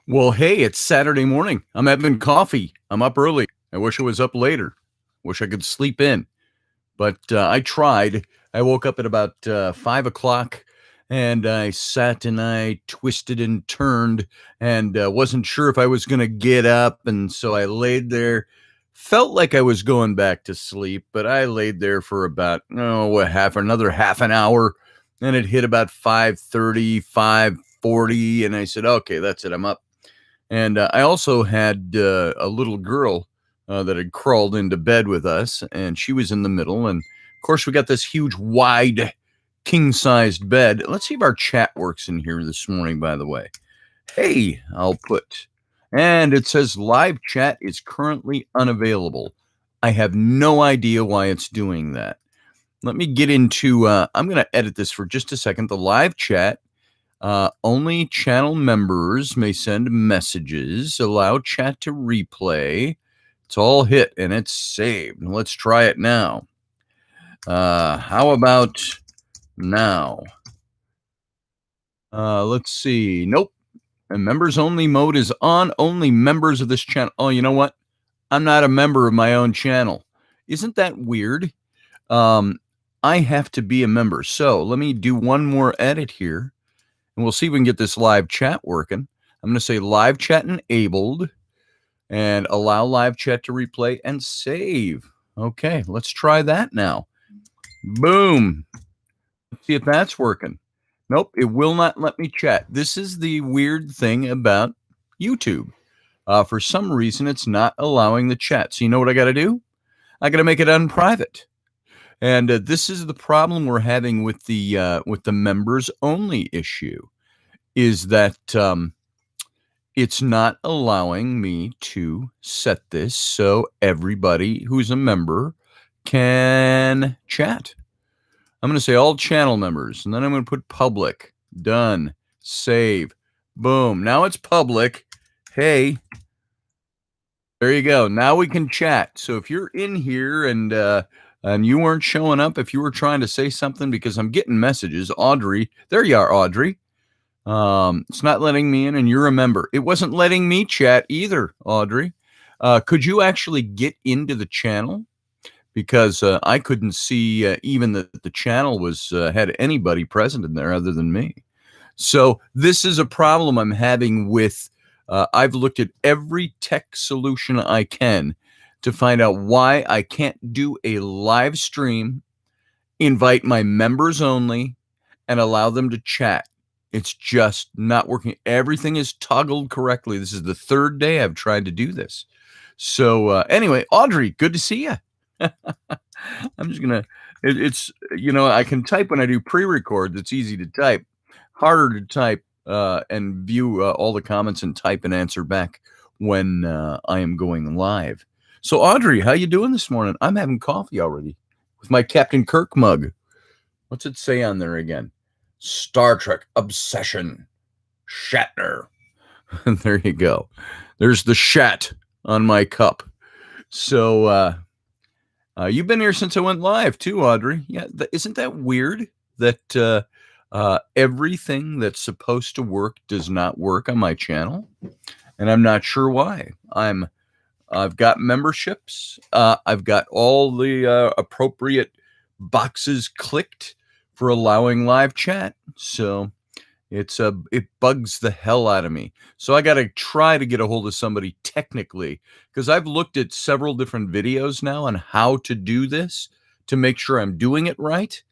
Well, hey, it's Saturday morning. I'm having coffee. I'm up early. I wish I was up later. Wish I could sleep in, but I tried. I woke up at about 5 o'clock, and I sat and I twisted and turned, and wasn't sure if I was going to get up, and so I laid there. Felt like I was going back to sleep, but I laid there for about another half an hour, and it hit about 5:30, 5:40, and I said, "Okay, that's it. I'm up." And I also had a little girl that had crawled into bed with us, and she was in the middle. And of course, we got this huge, wide, king sized bed. Let's see if our chat works in here this morning, by the way. Hey, I'll put. And it says live chat is currently unavailable. I have no idea why it's doing that. Let me get into, I'm going to edit this for just a second. The live chat only channel members may send messages. Allow chat to replay. It's all hit and it's saved. Let's try it now. How about now? Let's see. Nope. And members only mode is on. Only members of this channel. Oh, you know what? I'm not a member of my own channel. Isn't that weird? I have to be a member. So let me do one more edit here. And we'll see if we can get this live chat working. I'm going to say live chat enabled and allow live chat to replay and save. Okay, let's try that now. Boom. Let's see if that's working. Nope, it will not let me chat. This is the weird thing about YouTube. For some reason, it's not allowing the chat. So you know what I got to do? I got to make it unprivate. And this is the problem we're having with the members only issue, is that it's not allowing me to set this so everybody who's a member can chat. I'm going to say all channel members, and then I'm going to put public. Done. Save. Boom. Now it's public. Hey, there you go. Now we can chat. So if you're in here and you weren't showing up, if you were trying to say something, because I'm getting messages, Audrey, there you are, Audrey. It's not letting me in, and you're a member. It wasn't letting me chat either, Audrey. Could you actually get into the channel? Because I couldn't see even that the channel was had anybody present in there other than me. So this is a problem I'm having with. I've looked at every tech solution I can to find out why I can't do a live stream, invite my members only, and allow them to chat. It's just not working. Everything is toggled correctly. This is the third day I've tried to do this. So anyway, Audrey, good to see you. I'm just going to, it's, I can type when I do pre-record. It's easy to type, harder to type and view all the comments and type and answer back when I am going live. So Audrey, how you doing this morning? I'm having coffee already with my Captain Kirk mug. What's it say on there again? Star Trek obsession, Shatner. There you go. There's the shat on my cup. So you've been here since I went live too, Audrey. Yeah, isn't that weird that everything that's supposed to work does not work on my channel? And I'm not sure why. I've got memberships. I've got all the appropriate boxes clicked for allowing live chat. So it bugs the hell out of me. So I got to try to get a hold of somebody technically, because I've looked at several different videos now on how to do this to make sure I'm doing it right,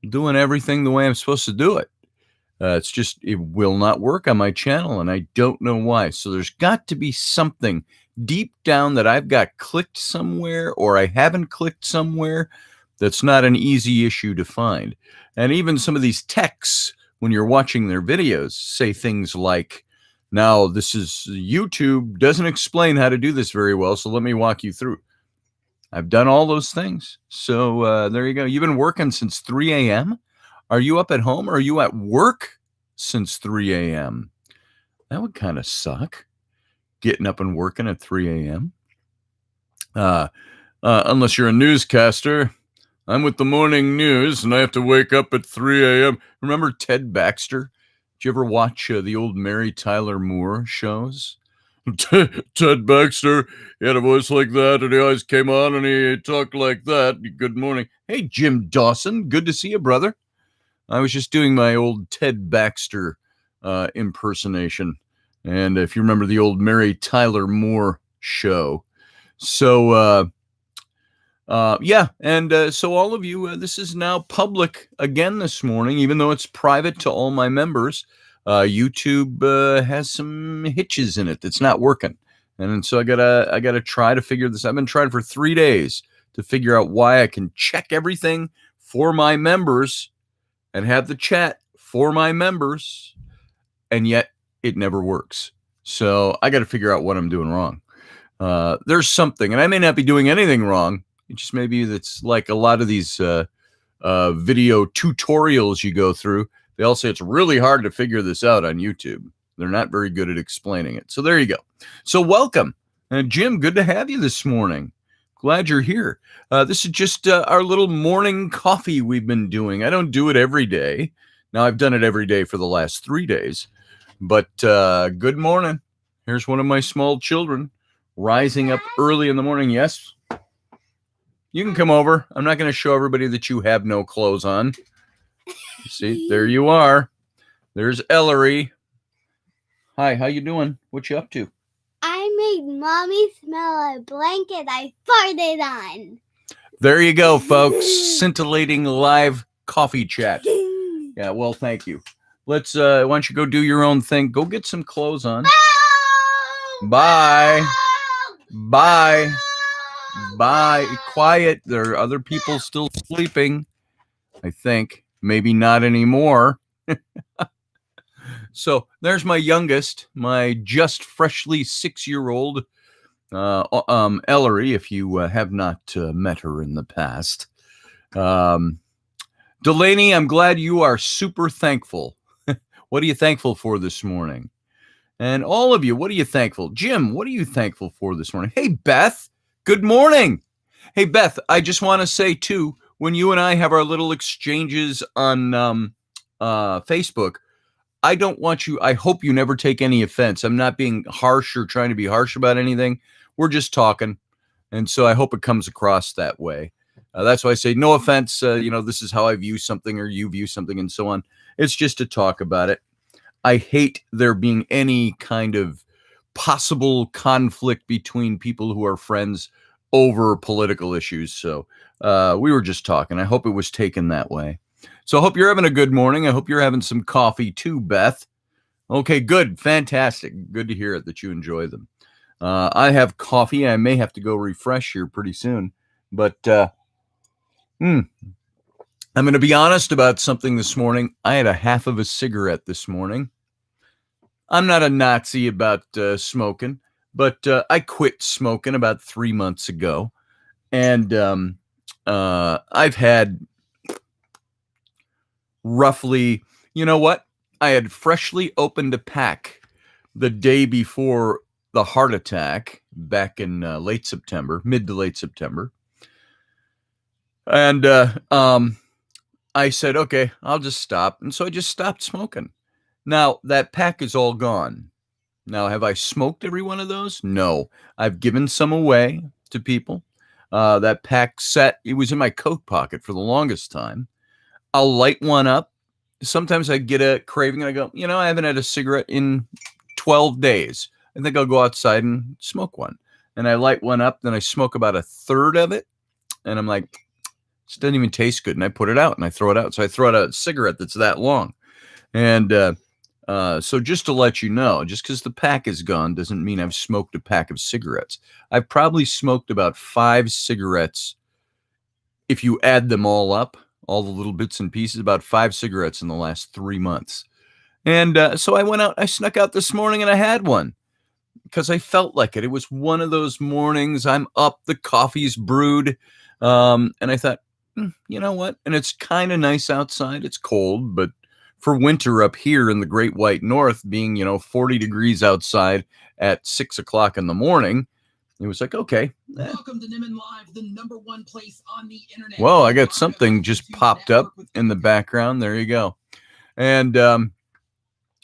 doing everything the way I'm supposed to do it. It's just, it will not work on my channel, and I don't know why. So there's got to be something deep down that I've got clicked somewhere, or I haven't clicked somewhere, that's not an easy issue to find. And even some of these texts, when you're watching their videos, say things like, now this is YouTube doesn't explain how to do this very well, so let me walk you through. I've done all those things. So there you go. You've been working since 3 a.m.? Are you up at home, or are you at work since 3 a.m.? That would kind of suck, getting up and working at 3 a.m. Unless you're a newscaster. I'm with the morning news, and I have to wake up at 3 a.m. Remember Ted Baxter? Did you ever watch the old Mary Tyler Moore shows? Ted Baxter, he had a voice like that, and he always came on and he talked like that. Good morning. Hey, Jim Dawson, good to see you, brother. I was just doing my old Ted Baxter impersonation. And if you remember the old Mary Tyler Moore show. So, yeah. And so all of you, this is now public again this morning, even though it's private to all my members. YouTube has some hitches in it that's not working. And so I gotta try to figure this. I've been trying for 3 days to figure out why I can check everything for my members and have the chat for my members, and yet it never works. So I got to figure out what I'm doing wrong. There's something, and I may not be doing anything wrong. It just maybe that's like a lot of these video tutorials you go through. They all say it's really hard to figure this out on YouTube. They're not very good at explaining it. So there you go. So welcome. Jim, good to have you this morning. Glad you're here. This is just our little morning coffee we've been doing. I don't do it every day. Now, I've done it every day for the last 3 days. But good morning. Here's one of my small children rising up early in the morning. Yes? You can come over. I'm not going to show everybody that you have no clothes on. See, there you are. There's Ellery. Hi, how you doing? What you up to? I made Mommy smell a blanket I farted on. There you go, folks. Scintillating live coffee chat. Yeah, well, thank you. Let's, why don't you go do your own thing? Go get some clothes on. Bye. Bye. Bye. Quiet. There are other people still sleeping, I think. Maybe not anymore. So there's my youngest, my just freshly 6-year-old Ellery, if you have not met her in the past. Delaney, I'm glad you are super thankful. What are you thankful for this morning? And all of you, what are you thankful? Jim, what are you thankful for this morning? Hey, Beth, good morning. Hey, Beth, I just want to say, too, when you and I have our little exchanges on Facebook, I don't want you, I hope you never take any offense. I'm not being harsh or trying to be harsh about anything. We're just talking. And so I hope it comes across that way. That's why I say no offense. This is how I view something or you view something and so on. It's just to talk about it. I hate there being any kind of possible conflict between people who are friends over political issues. So we were just talking. I hope it was taken that way. So I hope you're having a good morning. I hope you're having some coffee too, Beth. Okay, good. Fantastic. Good to hear it that you enjoy them. I have coffee. I may have to go refresh here pretty soon. But I'm going to be honest about something this morning. I had a half of a cigarette this morning. I'm not a Nazi about smoking, but I quit smoking about 3 months ago. And I've had roughly, you know what? I had freshly opened a pack the day before the heart attack back in mid to late September. And I said, okay, I'll just stop. And so I just stopped smoking. Now, that pack is all gone. Now, have I smoked every one of those? No. I've given some away to people. That pack it was in my coat pocket for the longest time. I'll light one up. Sometimes I get a craving and I go, I haven't had a cigarette in 12 days. I think I'll go outside and smoke one. And I light one up, then I smoke about a third of it. And I'm like, this doesn't even taste good. And I put it out and I throw it out. So I throw out a cigarette that's that long. And so just to let you know, just because the pack is gone doesn't mean I've smoked a pack of cigarettes. I've probably smoked about 5 cigarettes. If you add them all up, all the little bits and pieces, about 5 cigarettes in the last 3 months. And so I went out, I snuck out this morning and I had one because I felt like it. It was one of those mornings I'm up, the coffee's brewed. And I thought, you know what? And it's kind of nice outside. It's cold, but for winter up here in the Great White North, being, 40 degrees outside at 6 o'clock in the morning, it was like, okay. Welcome to Nimmin Live, the #1 place on the internet. Whoa, I got something just popped up in the background. There you go. And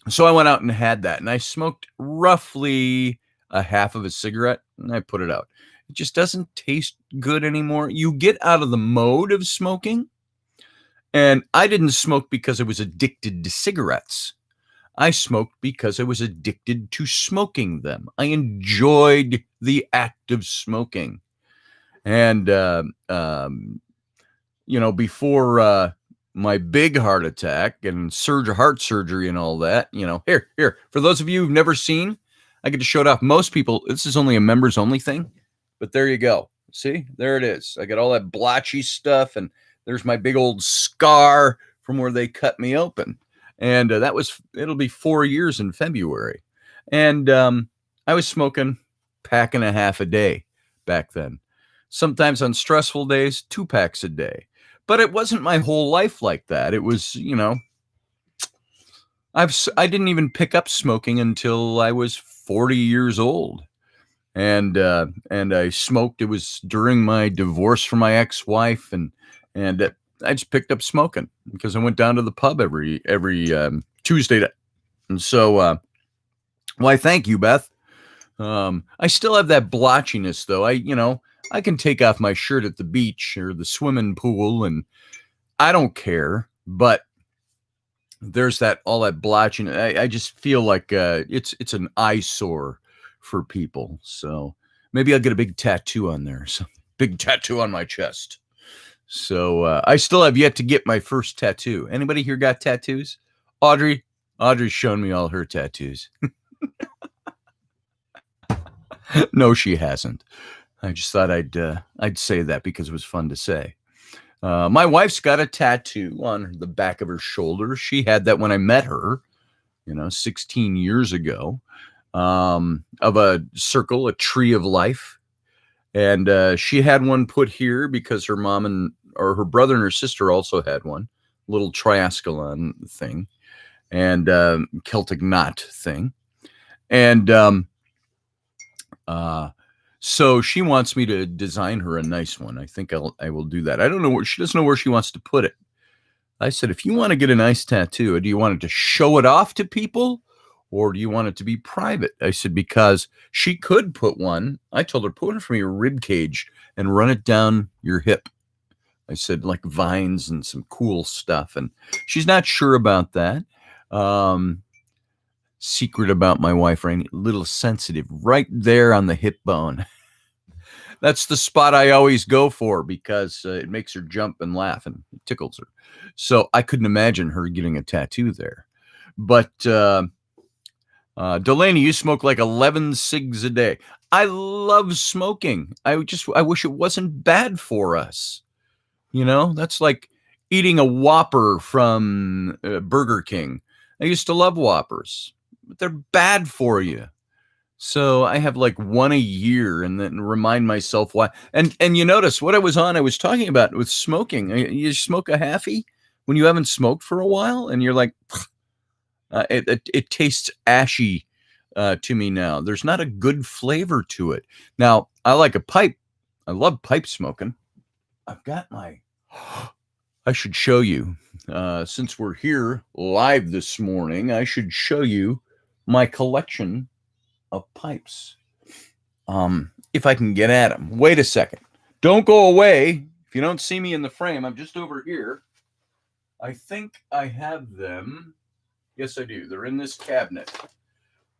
So I went out and had that, and I smoked roughly a half of a cigarette, and I put it out. It just doesn't taste good anymore. You get out of the mode of smoking, and I didn't smoke because I was addicted to cigarettes. I smoked because I was addicted to smoking them. I enjoyed the act of smoking. And, before my big heart attack and heart surgery and all that, here, for those of you who've never seen, I get to show it off. Most people, this is only a members only thing, but there you go. See, there it is. I got all that blotchy stuff, and there's my big old scar from where they cut me open. And it'll be 4 years in February. And I was smoking pack and a half a day back then. Sometimes on stressful days, 2 packs a day. But it wasn't my whole life like that. It was, I didn't even pick up smoking until I was 40 years old. And I smoked. It was during my divorce from my ex-wife, and I just picked up smoking because I went down to the pub every Tuesday. And so, why, thank you, Beth. I still have that blotchiness, though. I can take off my shirt at the beach or the swimming pool, and I don't care. But there's all that blotchiness. I just feel like it's an eyesore for people. So maybe I'll get a big tattoo on there. So big tattoo on my chest. So I still have yet to get my first tattoo. Anybody here got tattoos? Audrey's shown me all her tattoos. No, she hasn't. I just thought I'd say that because it was fun to say. My wife's got a tattoo on the back of her shoulder. She had that when I met her, 16 years ago, of a circle, a tree of life. And she had one put here because her mom or her brother and her sister also had one, little triascalon thing, and Celtic knot thing. And so she wants me to design her a nice one. I think I will do that. I don't know she doesn't know where she wants to put it. I said, if you want to get a nice tattoo, do you want it to show it off to people, or do you want it to be private? I said, because she could put one. I told her, put it from your rib cage and run it down your hip. I said, like vines and some cool stuff. And she's not sure about that. Secret about my wife, right? A little sensitive right there on the hip bone. That's the spot I always go for because it makes her jump and laugh and it tickles her. So I couldn't imagine her getting a tattoo there. But Delaney, you smoke like 11 cigs a day. I love smoking. I wish it wasn't bad for us. That's like eating a Whopper from Burger King. I used to love Whoppers, but they're bad for you. So I have like one a year and then remind myself why. And you notice what I was talking about with smoking. You smoke a halfie when you haven't smoked for a while and you're like, it tastes ashy to me now. There's not a good flavor to it. Now, I like a pipe. I love pipe smoking. I've got I should show you, since we're here live this morning, I should show you my collection of pipes. If I can get at them. Wait a second. Don't go away. If you don't see me in the frame, I'm just over here. I think I have them. Yes, I do. They're in this cabinet.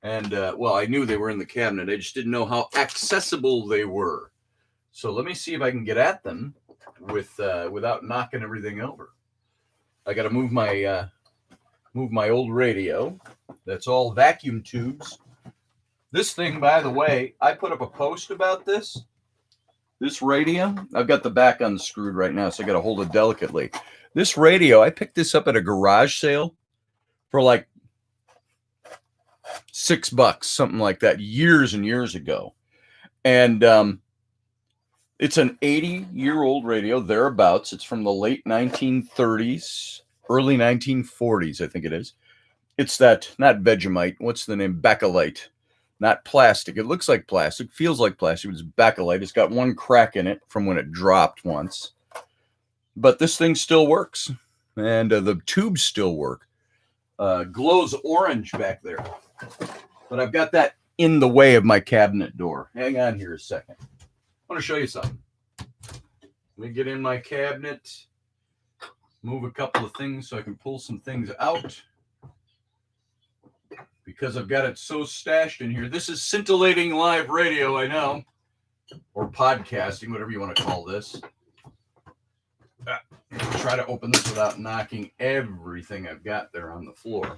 And, I knew they were in the cabinet. I just didn't know how accessible they were. So let me see if I can get at them without knocking everything over. I got to move my old radio. That's all vacuum tubes. This thing, by the way, I put up a post about this radio. I've got the back unscrewed right now, so I got to hold it delicately. This radio, I picked this up at a garage sale for like $6, something like that, years and years ago. And it's an 80-year-old radio, thereabouts. It's from the late 1930s, early 1940s, I think it is. It's that, not Vegemite, what's the name? Bakelite. Not plastic. It looks like plastic, feels like plastic. It's Bakelite. It's got one crack in it from when it dropped once. But this thing still works. And the tubes still work. glows orange back there. But I've got that in the way of my cabinet door. Hang on here a second. I want to show you something. Let me get in my cabinet, move a couple of things so I can pull some things out. Because I've got it so stashed in here. This is scintillating live radio, I know. Or podcasting, whatever you want to call this. Try to open this without knocking everything I've got there on the floor.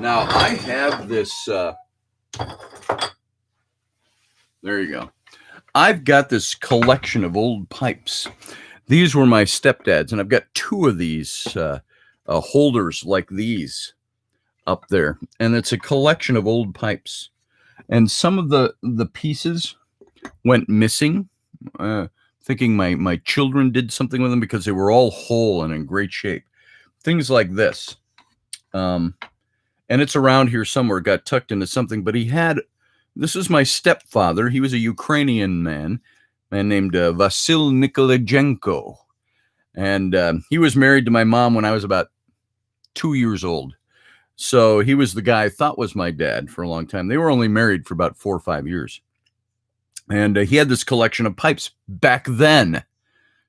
Now, I have this... there you go. I've got this collection of old pipes. These were my stepdad's, and I've got two of these holders like these up there. And it's a collection of old pipes. And some of the pieces went missing, thinking my children did something with them because they were all whole and in great shape. Things like this. And it's around here somewhere, got tucked into something, but this is my stepfather. He was a Ukrainian man named Vasil Nikolajenko. And he was married to my mom when I was about 2 years old. So he was the guy I thought was my dad for a long time. They were only married for about 4 or 5 years. And he had this collection of pipes back then.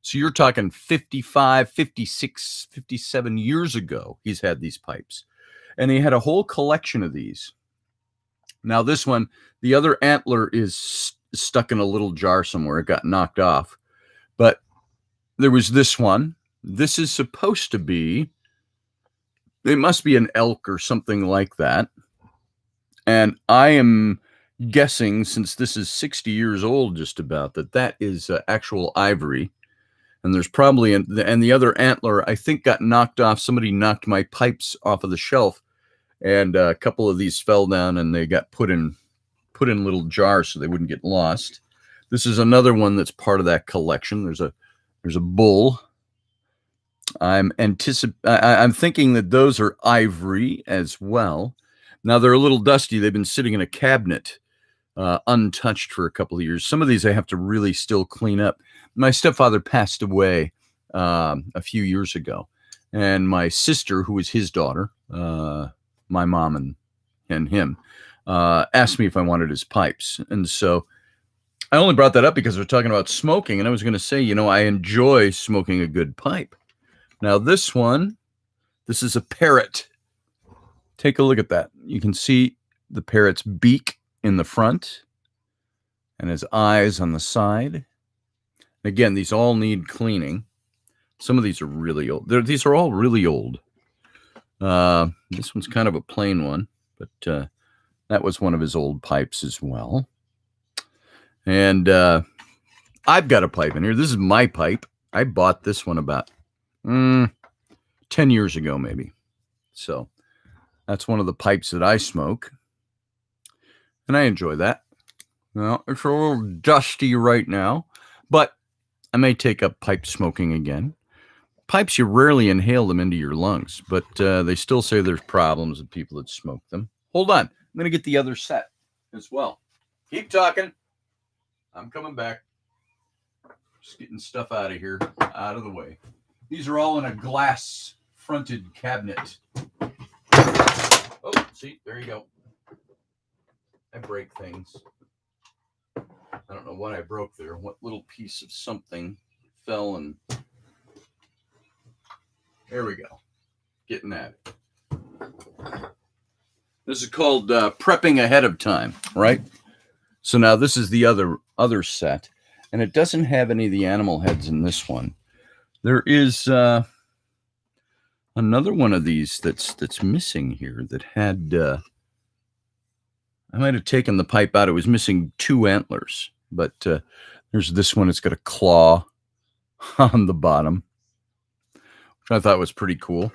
So you're talking 55, 56, 57 years ago, he's had these pipes. And he had a whole collection of these. Now this one, the other antler is stuck in a little jar somewhere. It got knocked off. But there was this one. This is supposed to be, it must be an elk or something like that. And I am guessing, since this is 60 years old just about, that is actual ivory. And there's probably, and the other antler, I think, got knocked off. Somebody knocked my pipes off of the shelf, and a couple of these fell down, and they got put in little jars so they wouldn't get lost. This is another one that's part of that collection. There's a bull. I'm thinking that those are ivory as well. Now they're a little dusty. They've been sitting in a cabinet, untouched for a couple of years. Some of these I have to really still clean up. My stepfather passed away a few years ago, and my sister, who was his daughter, my mom and him, asked me if I wanted his pipes. And so I only brought that up because we're talking about smoking, and I was going to say, I enjoy smoking a good pipe. Now this is a Parrot. Take a look at that. You can see the Parrot's beak in the front and his eyes on the side. Again, these all need cleaning. Some of these are really old. These are all really old. This one's kind of a plain one, but that was one of his old pipes as well. And I've got a pipe in here. This is my pipe. I bought this one about 10 years ago, maybe. So that's one of the pipes that I smoke. And I enjoy that. Well, it's a little dusty right now, but I may take up pipe smoking again. Pipes, you rarely inhale them into your lungs, but they still say there's problems with people that smoke them. Hold on. I'm going to get the other set as well. Keep talking. I'm coming back. Just getting stuff out of here, out of the way. These are all in a glass-fronted cabinet. Oh, see, there you go. I break things. I don't know what I broke there. What little piece of something fell and... There we go. Getting at it. This is called prepping ahead of time, right? So now this is the other set, and it doesn't have any of the animal heads in this one. There is another one of these that's missing here that had... I might have taken the pipe out. It was missing 2 antlers, but there's this one. It's got a claw on the bottom, which I thought was pretty cool.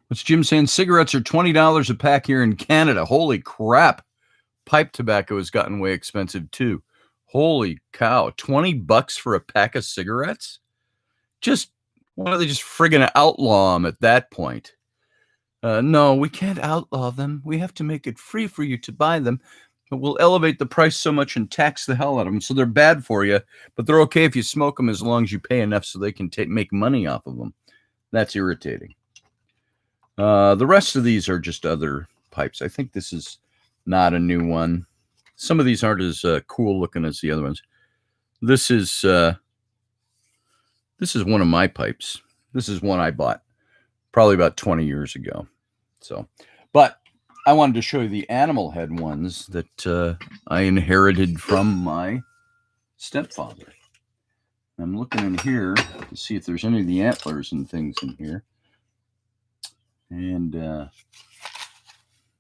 What's Jim saying? Cigarettes are $20 a pack here in Canada. Holy crap. Pipe tobacco has gotten way expensive too. Holy cow. $20 for a pack of cigarettes? Why don't they just friggin' outlaw them at that point? No, we can't outlaw them. We have to make it free for you to buy them. But we'll elevate the price so much and tax the hell out of them. So they're bad for you, but they're okay if you smoke them as long as you pay enough so they can make money off of them. That's irritating. The rest of these are just other pipes. I think this is not a new one. Some of these aren't as cool looking as the other ones. This is one of my pipes. This is one I bought probably about 20 years ago. So, but I wanted to show you the animal head ones that I inherited from my stepfather. I'm looking in here to see if there's any of the antlers and things in here. And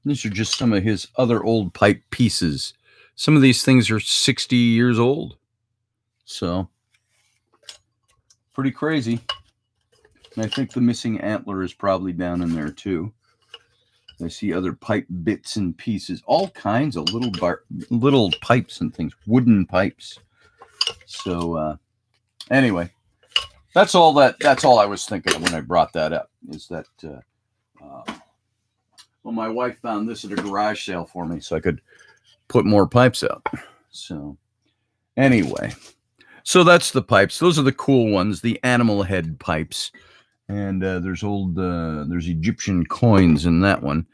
these are just some of his other old pipe pieces. Some of these things are 60 years old. So, pretty crazy. And I think the missing antler is probably down in there too. I see other pipe bits and pieces, all kinds of little pipes and things, wooden pipes. So anyway, that's all I was thinking of when I brought that up. Is that well, my wife found this at a garage sale for me, so I could put more pipes out. So anyway, so that's the pipes. Those are the cool ones, the animal head pipes. And there's Egyptian coins in that one.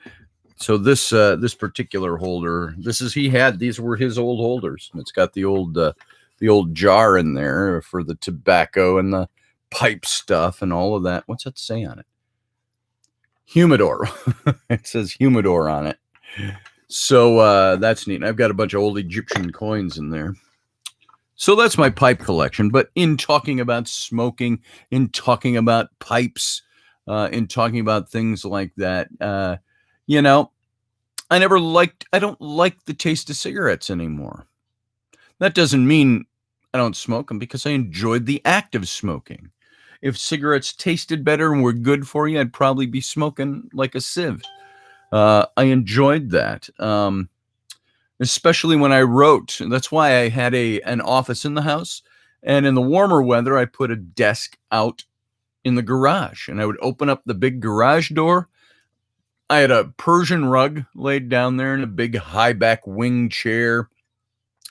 So this particular holder, these were his old holders. It's got the old jar in there for the tobacco and the pipe stuff and all of that. What's that say on it? Humidor. It says humidor on it. So that's neat. I've got a bunch of old Egyptian coins in there. So that's my pipe collection. But in talking about smoking, in talking about pipes, in talking about things like that, I don't like the taste of cigarettes anymore. That doesn't mean I don't smoke them, because I enjoyed the act of smoking. If cigarettes tasted better and were good for you, I'd probably be smoking like a sieve. I enjoyed that. Especially when I wrote. That's why I had an office in the house. And in the warmer weather, I put a desk out in the garage. And I would open up the big garage door. I had a Persian rug laid down there and a big high back wing chair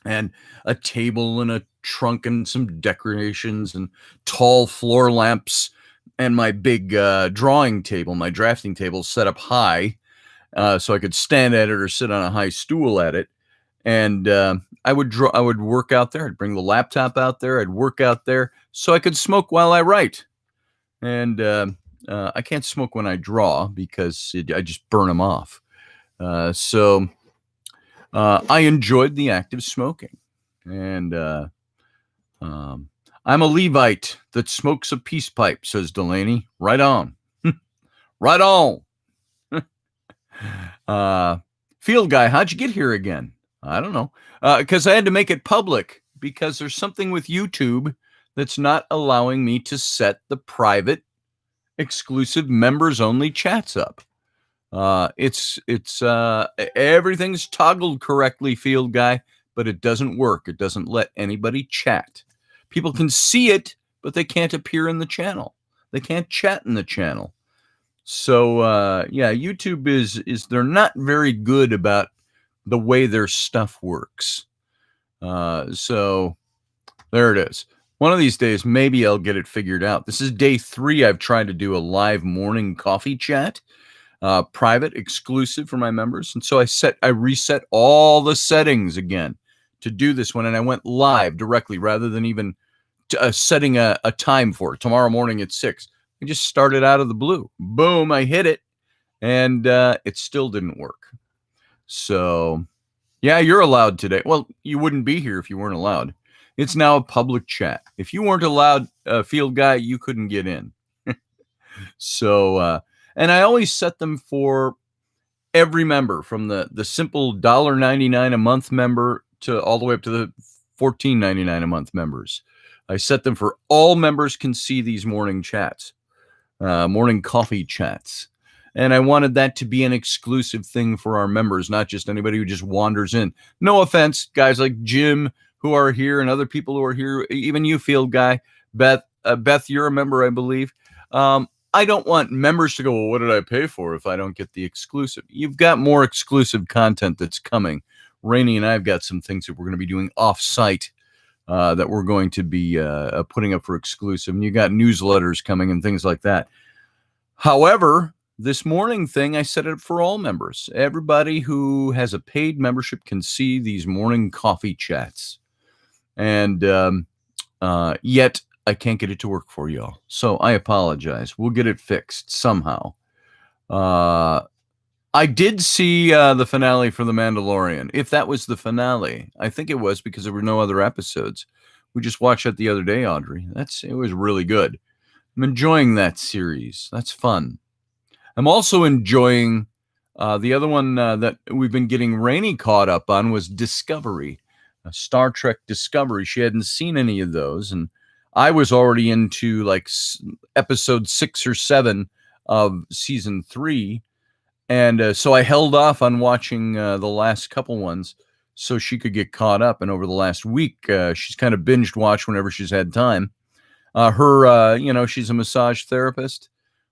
and a table and a trunk and some decorations and tall floor lamps and my big drawing table, my drafting table set up high so I could stand at it or sit on a high stool at it. And I would work out there. I'd bring the laptop out there. I'd work out there so I could smoke while I write. And I can't smoke when I draw because I just burn them off. So I enjoyed the act of smoking. And I'm a Levite that smokes a peace pipe, says Delaney. Right on. Right on. Field guy, how'd you get here again? I don't know. Because I had to make it public because there's something with YouTube that's not allowing me to set the private, exclusive members only chats up. It's everything's toggled correctly, field guy, but it doesn't work. It doesn't let anybody chat. People can see it, but they can't appear in the channel. They can't chat in the channel. So YouTube is they're not very good about the way their stuff works. So there it is. One of these days, maybe I'll get it figured out. This is day 3. I've tried to do a live morning coffee chat, private, exclusive for my members. And so I reset all the settings again to do this one. And I went live directly rather than even setting a time for it. Tomorrow morning at 6. I just started out of the blue. Boom, I hit it. And it still didn't work. So, yeah, you're allowed today. Well, you wouldn't be here if you weren't allowed. It's now a public chat. If you weren't allowed, field guy, you couldn't get in. So, and I always set them for every member, from the simple $1.99 a month member to all the way up to the $14.99 a month members. I set them for all members can see these morning chats, morning coffee chats. And I wanted that to be an exclusive thing for our members, not just anybody who just wanders in. No offense, guys like Jim who are here and other people who are here, even you, field guy, Beth, you're a member, I believe. I don't want members to go, well, what did I pay for if I don't get the exclusive? You've got more exclusive content that's coming. Rainey and I have got some things that we're going to be doing off-site that we're going to be putting up for exclusive. And you got newsletters coming and things like that. However, this morning thing, I set it up for all members. Everybody who has a paid membership can see these morning coffee chats. And yet I can't get it to work for y'all. So I apologize. We'll get it fixed somehow. I did see the finale for The Mandalorian. If that was the finale, I think it was because there were no other episodes. We just watched it the other day, Audrey. It was really good. I'm enjoying that series. That's fun. I'm also enjoying the other one that we've been getting Rainey caught up on was Discovery, Star Trek Discovery. She hadn't seen any of those, and I was already into like episode 6 or 7 of season 3. And so I held off on watching the last couple ones so she could get caught up. And over the last week, she's kind of binged watched whenever she's had time. She's a massage therapist.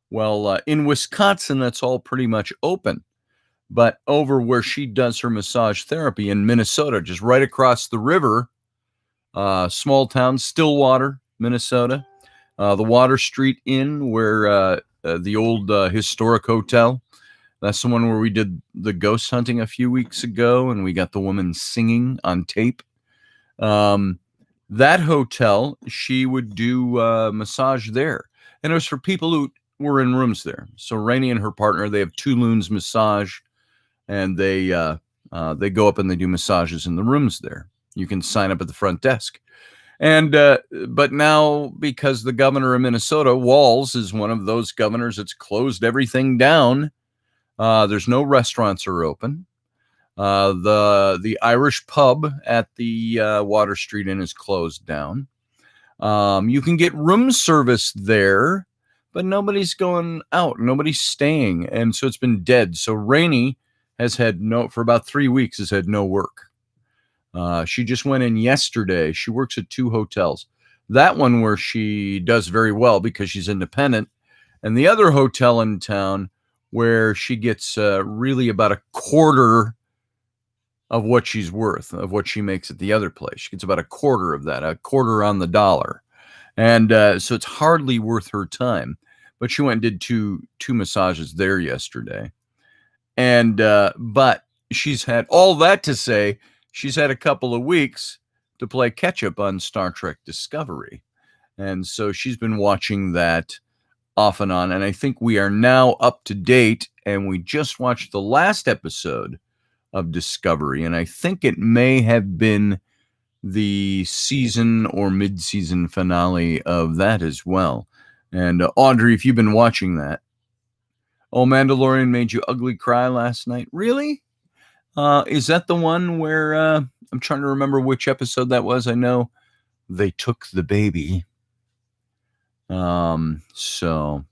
Well, in Wisconsin, that's all pretty much open. But over where she does her massage therapy in Minnesota, just right across the river, small town, Stillwater, Minnesota, the Water Street Inn, where the old historic hotel. That's the one where we did the ghost hunting a few weeks ago, and we got the woman singing on tape. That hotel, she would do massage there, and it was for people who were in rooms there. So Rainey and her partner, they have Tulun's Massage, and they go up and they do massages in the rooms there. You can sign up at the front desk. And but now, because the governor of Minnesota, Walz, is one of those governors that's closed everything down. There's no restaurants are open. The Irish pub at the Water Street Inn is closed down. You can get room service there, but nobody's going out. Nobody's staying. And so it's been dead. So Rainey has had for about 3 weeks, has had no work. She just went in yesterday. She works at 2 hotels. That one where she does very well because she's independent. And the other hotel in town where she gets really about a quarter of what she's worth, of what she makes at the other place. She gets about a quarter of that, a quarter on the dollar. And so it's hardly worth her time. But she went and did two massages there yesterday. And but she's had all that to say, she's had a couple of weeks to play catch up on Star Trek Discovery. And so she's been watching that off and on. And I think we are now up to date. And we just watched the last episode of Discovery. And I think it may have been the season or mid-season finale of that as well. And Audrey, if you've been watching that, Mandalorian made you ugly cry last night. Really? Is that the one where I'm trying to remember which episode that was? I know they took the baby. So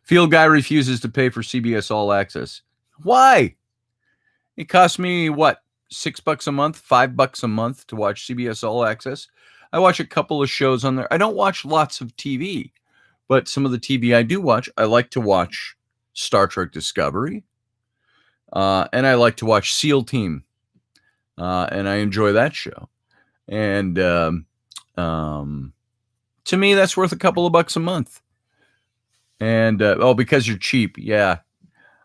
Field Guy refuses to pay for CBS All Access. Why? It cost me what, $6 a month, $5 a month to watch CBS All Access. I watch a couple of shows on there. I don't watch lots of TV, but some of the TV I do watch, I like to watch Star Trek Discovery, and I like to watch SEAL Team, and I enjoy that show. And to me, that's worth a couple of bucks a month. And because you're cheap, yeah.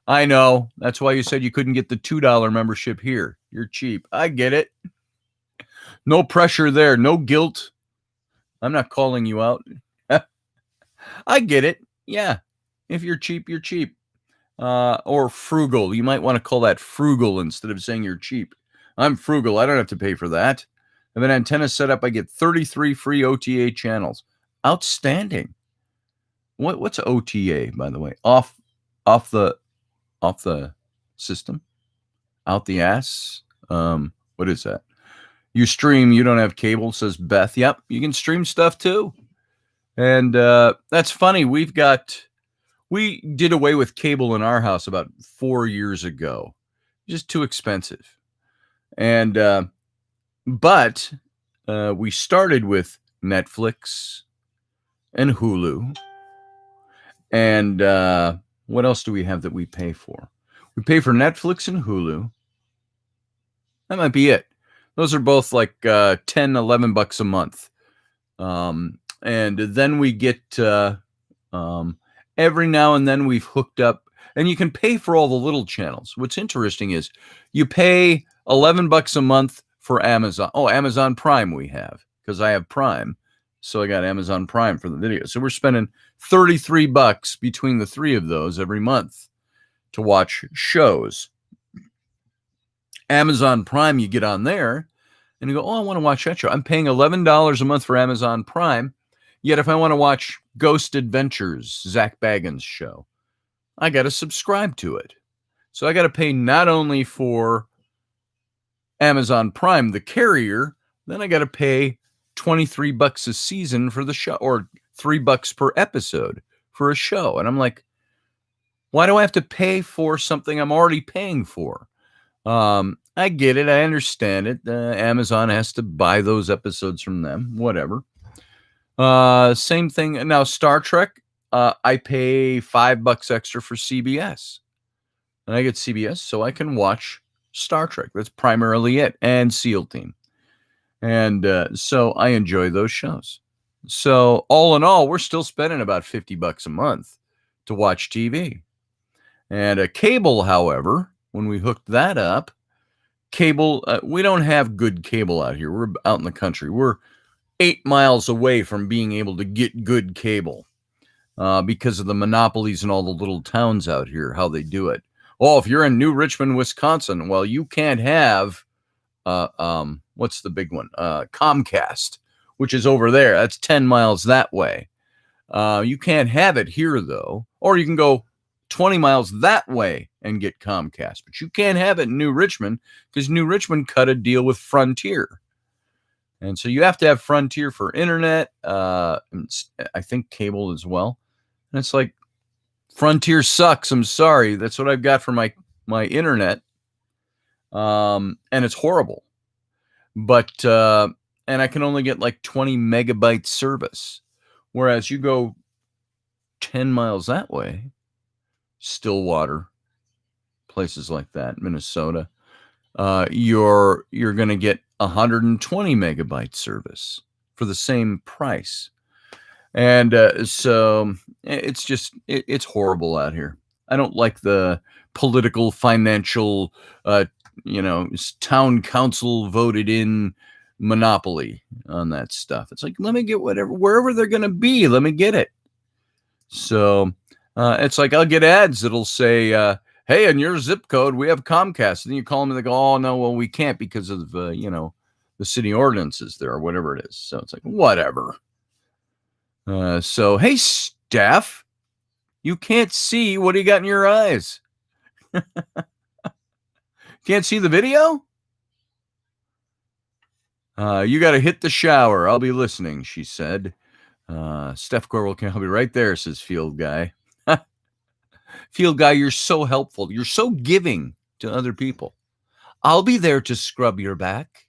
I know. That's why you said you couldn't get the $2 membership here. You're cheap. I get it. No pressure there. No guilt. I'm not calling you out. I get it. Yeah. If you're cheap, you're cheap. Or frugal. You might want to call that frugal instead of saying you're cheap. I'm frugal. I don't have to pay for that. I have an antenna set up. I get 33 free OTA channels. Outstanding. What's OTA, by the way? Off the system? Out the ass? What is that? You stream, you don't have cable, says Beth. Yep, you can stream stuff too. And that's funny. We did away with cable in our house about 4 years ago. Just too expensive. And but we started with Netflix and Hulu. And what else do we have that we pay for? We pay for Netflix and Hulu. That might be it. Those are both like $10, $11 a month. And then we get every now and then we've hooked up, and you can pay for all the little channels. What's interesting is you pay $11 a month for Amazon. Oh, Amazon Prime we have, because I have Prime. So I got Amazon Prime for the video. So we're spending $33 between the three of those every month to watch shows. Amazon Prime, you get on there and you go, oh, I want to watch that show. I'm paying $11 a month for Amazon Prime. Yet if I want to watch Ghost Adventures, Zach Bagans' show, I got to subscribe to it. So I got to pay not only for Amazon Prime, the carrier, then I got to pay $23 a season for the show, or $3 per episode for a show. And I'm like, why do I have to pay for something I'm already paying for? I get it. I understand it. Amazon has to buy those episodes from them, whatever. Same thing. Now, Star Trek, I pay $5 extra for CBS. And I get CBS so I can watch Star Trek. That's primarily it. And SEAL Team. And so I enjoy those shows. So all in all, we're still spending about $50 a month to watch TV. And a cable, however, when we hooked that up, cable, we don't have good cable out here. We're out in the country. We're 8 miles away from being able to get good cable because of the monopolies in all the little towns out here, how they do it. Oh, if you're in New Richmond, Wisconsin, well, you can't have, what's the big one? Comcast, which is over there. That's 10 miles that way. You can't have it here, though. Or you can go 20 miles that way and get Comcast. But you can't have it in New Richmond because New Richmond cut a deal with Frontier. And so you have to have Frontier for internet, I think cable as well. And it's like, Frontier sucks. I'm sorry. That's what I've got for my internet. And it's horrible. But, and I can only get like 20 megabyte service. Whereas you go 10 miles that way, Stillwater, places like that, Minnesota, you're going to get 120 megabyte service for the same price. And so it's just, it's horrible out here. I don't like the political, financial, town council voted in monopoly on that stuff. It's like, let me get wherever they're going to be, let me get it. So it's like, I'll get ads that'll say, hey, in your zip code, we have Comcast. And then you call them and they go, oh, no, well, we can't because of, the city ordinances there or whatever it is. So it's like, whatever. So, hey, Steph, you can't see. What do you got in your eyes? Can't see the video? You got to hit the shower. I'll be listening, she said. Steph Corwell, I'll be right there, says Field Guy. Field Guy, you're so helpful. You're so giving to other people. I'll be there to scrub your back,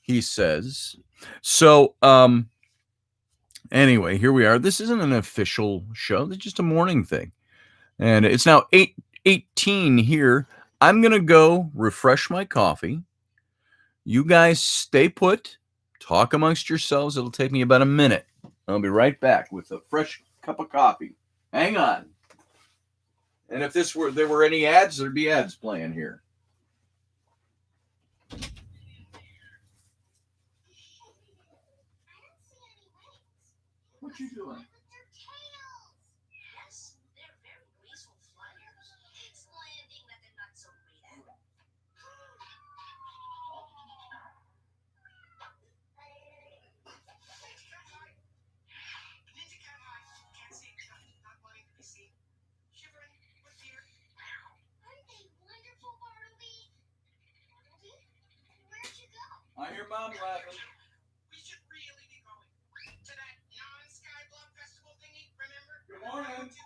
he says. So, anyway, here we are. This isn't an official show. It's just a morning thing. And it's now 8:18 here. I'm going to go refresh my coffee. You guys stay put. Talk amongst yourselves. It'll take me about a minute. I'll be right back with a fresh cup of coffee. Hang on. And if there were any ads, there'd be ads playing here. What you doing? Yes, they're very graceful flyers. It's landing that they're not so great at. Ninja cat eye. Can't see nothing. Not wanting to be seen. Shivering with fear. Aren't they wonderful, Bartleby? Bartleby? Where'd you go? I hear Mom laughing. We should really be going to that non-Sky Block Festival thingy, remember? Good morning. The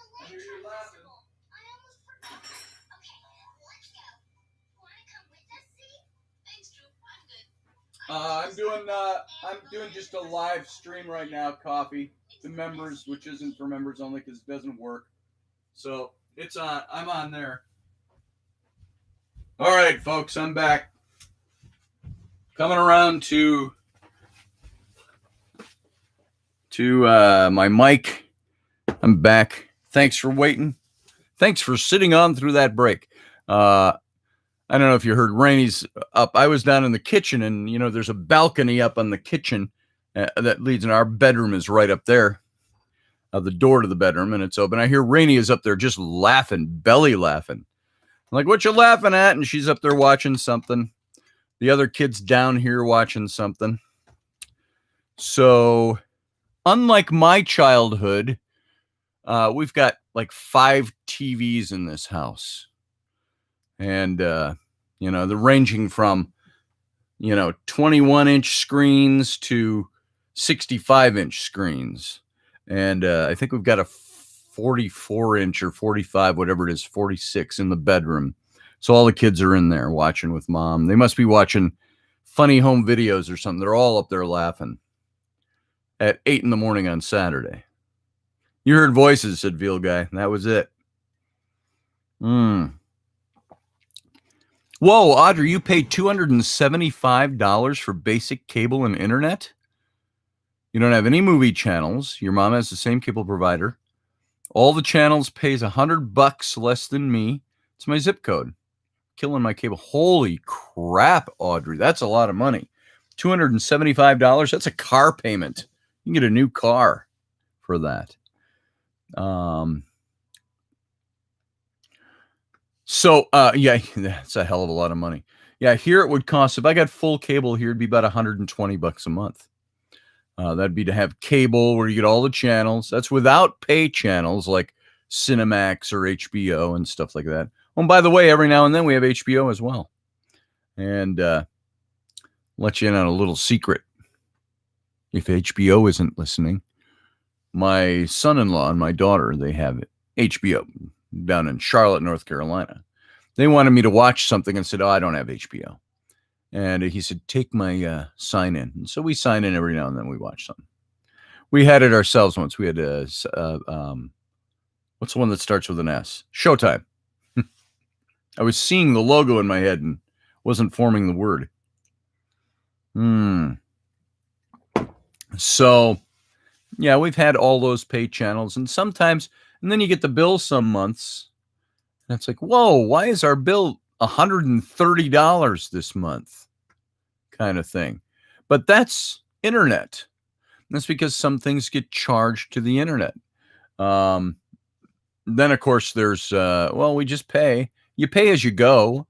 I hear you Lantern laughing. Festival. I almost forgot. Okay, let's go. Wanna come with us, see? Thanks, Drew. I'm good. I'm doing just a live stream right now, coffee, to members, which isn't for members only because it doesn't work. So it's on. I'm on there. All right, folks, I'm back. Coming around to my mic I'm back. Thanks for waiting. Thanks for sitting on through that break. I don't know if you heard Rainey's up. I was down in the kitchen, and there's a balcony up on the kitchen that leads in. Our bedroom is right up there. The door to the bedroom, and it's open. I hear Rainey is up there just laughing, belly laughing. I'm like, what you laughing at? And she's up there watching something. The other kid's down here watching something. So, unlike my childhood, we've got like 5 TVs in this house. And, they're ranging from, 21-inch screens to 65-inch screens. And I think we've got a 44-inch or 45, whatever it is, 46 in the bedroom. So all the kids are in there watching with mom. They must be watching funny home videos or something. They're all up there laughing at 8 in the morning on Saturday. You heard voices, said Veal Guy. That was it. Whoa, Audrey, you paid $275 for basic cable and internet? You don't have any movie channels. Your mom has the same cable provider. All the channels pays $100 less than me. It's my zip code. Killing my cable. Holy crap, Audrey. That's a lot of money. $275. That's a car payment. You can get a new car for that. Yeah, that's a hell of a lot of money. Yeah, here it would cost, if I got full cable here, it'd be about $120 a month. That'd be to have cable where you get all the channels. That's without pay channels like Cinemax or HBO and stuff like that. Oh, and by the way, every now and then we have HBO as well. And let you in on a little secret. If HBO isn't listening, my son-in-law and my daughter, they have HBO down in Charlotte, North Carolina. They wanted me to watch something and said, I don't have HBO. And he said, take my sign in. And so we sign in every now and then. We watch something. We had it ourselves once. We had what's the one that starts with an S? Showtime. I was seeing the logo in my head and wasn't forming the word. So, yeah, we've had all those pay channels. And sometimes, and then you get the bill some months. And it's like, whoa, why is our bill $130 this month? Kind of thing. But that's internet. That's because some things get charged to the internet. Then, of course, there's, we just pay. You pay as you go.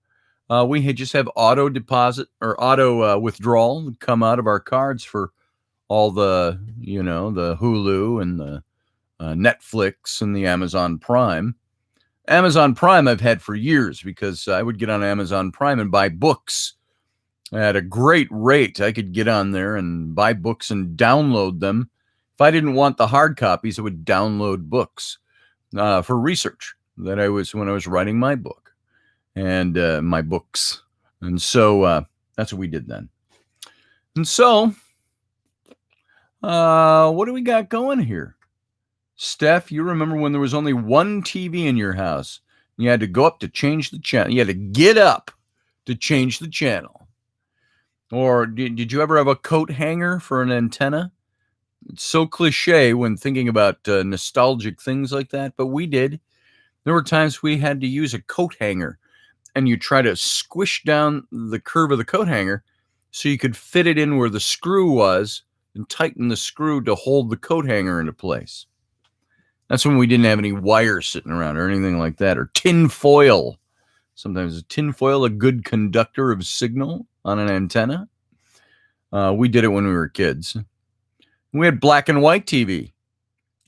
We just have auto deposit or auto withdrawal come out of our cards for all the, the Hulu and the Netflix and the Amazon Prime. Amazon Prime I've had for years because I would get on Amazon Prime and buy books at a great rate. I could get on there and buy books and download them. If I didn't want the hard copies, I would download books for research that when I was writing my book and my books. And so that's what we did then. And so what do we got going here? Steph, you remember when there was only one TV in your house? You had to go up to change the channel. You had to get up to change the channel. Or did you ever have a coat hanger for an antenna? It's so cliche when thinking about nostalgic things like that, but we did. There were times we had to use a coat hanger, and you try to squish down the curve of the coat hanger so you could fit it in where the screw was and tighten the screw to hold the coat hanger into place. That's when we didn't have any wires sitting around or anything like that, or tin foil. Sometimes is tin foil a good conductor of signal on an antenna? We did it when we were kids. We had black and white TV.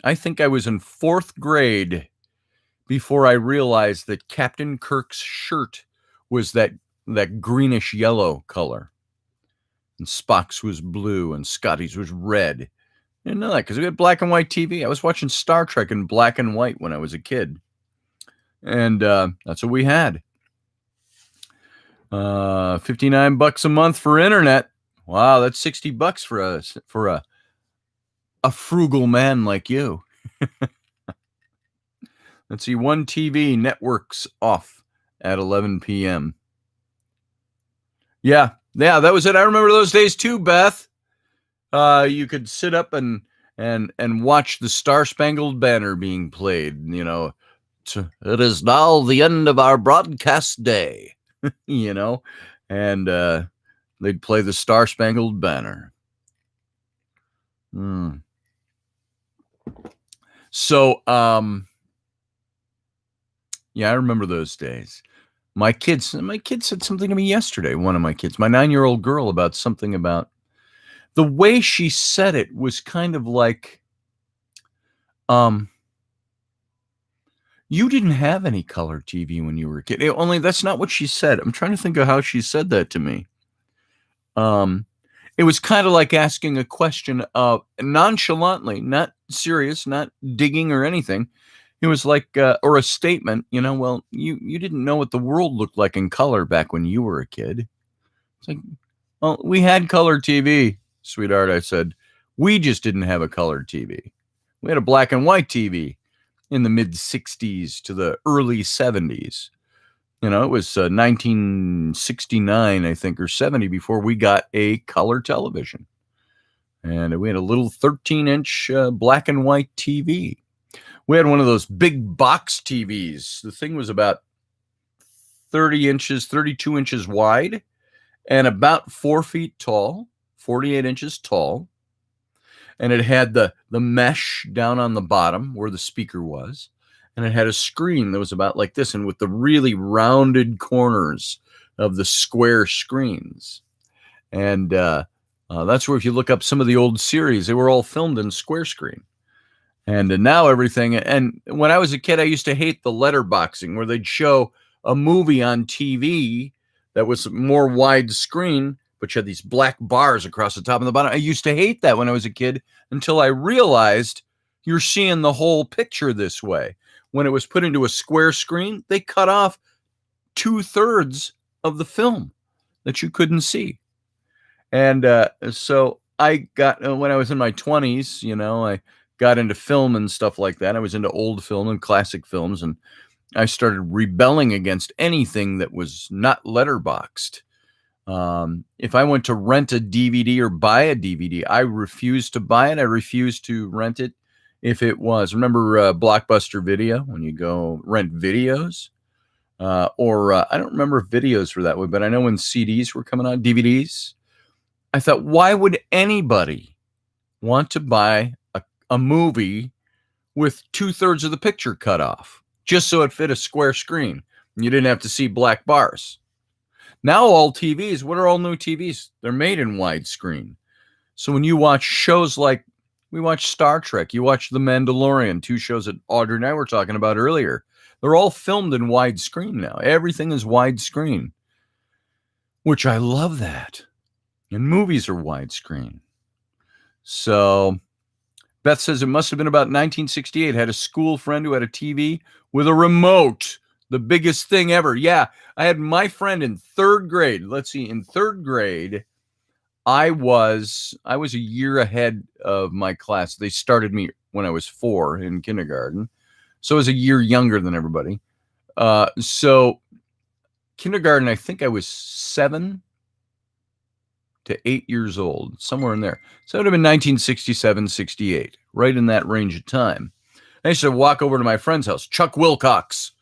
I think I was in 4th grade before I realized that Captain Kirk's shirt was that greenish yellow color. And Spock's was blue and Scotty's was red. I didn't know that because we had black and white TV. I was watching Star Trek in black and white when I was a kid. And that's what we had. $59 a month for internet. Wow, that's $60 for a frugal man like you. Let's see, one TV networks off at 11 p.m. Yeah, that was it. I remember those days too, Beth. You could sit up and and watch the Star Spangled Banner being played. It is now the end of our broadcast day, and they'd play the Star Spangled Banner. So, yeah, I remember those days. My kid said something to me yesterday. One of my kids, my 9-year-old girl, about something about the way she said it was kind of like, you didn't have any color TV when you were a kid. Only that's not what she said. I'm trying to think of how she said that to me. It was kind of like asking a question nonchalantly, not serious, not digging or anything. It was like, or a statement, well, you didn't know what the world looked like in color back when you were a kid. It's like, well, we had color TV, sweetheart, I said. We just didn't have a color TV. We had a black and white TV in the mid-60s to the early 70s. It was 1969, I think, or 70 before we got a color television. And we had a little 13-inch black and white TV. We had one of those big box TVs. The thing was about 32 inches wide, and about 4 feet tall, 48 inches tall. And it had the mesh down on the bottom where the speaker was. And it had a screen that was about like this, and with the really rounded corners of the square screens. And that's where, if you look up some of the old series, they were all filmed in square screen. And now everything. And when I was a kid, I used to hate the letterboxing, where they'd show a movie on TV that was more widescreen, but you had these black bars across the top and the bottom. I used to hate that when I was a kid, until I realized you're seeing the whole picture this way. When it was put into a square screen, they cut off 2/3 of the film that you couldn't see. And so I got, when I was in my 20s, I got into film and stuff like that. I was into old film and classic films, and I started rebelling against anything that was not letterboxed. If I went to rent a DVD or buy a DVD, I refused to buy it. I refused to rent it. If it was, remember Blockbuster Video, when you go rent videos? Or I don't remember if videos were that way, but I know when CDs were coming out, DVDs, I thought, why would anybody want to buy a movie with 2/3 of the picture cut off just so it fit a square screen and you didn't have to see black bars? Now all TVs, what are all new TVs? They're made in widescreen. So when you watch shows like, we watch Star Trek, you watch The Mandalorian, 2 shows that Audrey and I were talking about earlier, they're all filmed in widescreen now. Everything is widescreen, which I love that. And movies are widescreen. So Beth says it must have been about 1968. Had a school friend who had a TV with a remote. The biggest thing ever. Yeah, I had my friend in 3rd grade. Let's see, in 3rd grade, I was a year ahead of my class. They started me when I was 4 in kindergarten. So I was a year younger than everybody. So kindergarten, I think I was 7 to 8 years old, somewhere in there. So it would have been 1967, 68, right in that range of time. I used to walk over to my friend's house, Chuck Wilcox,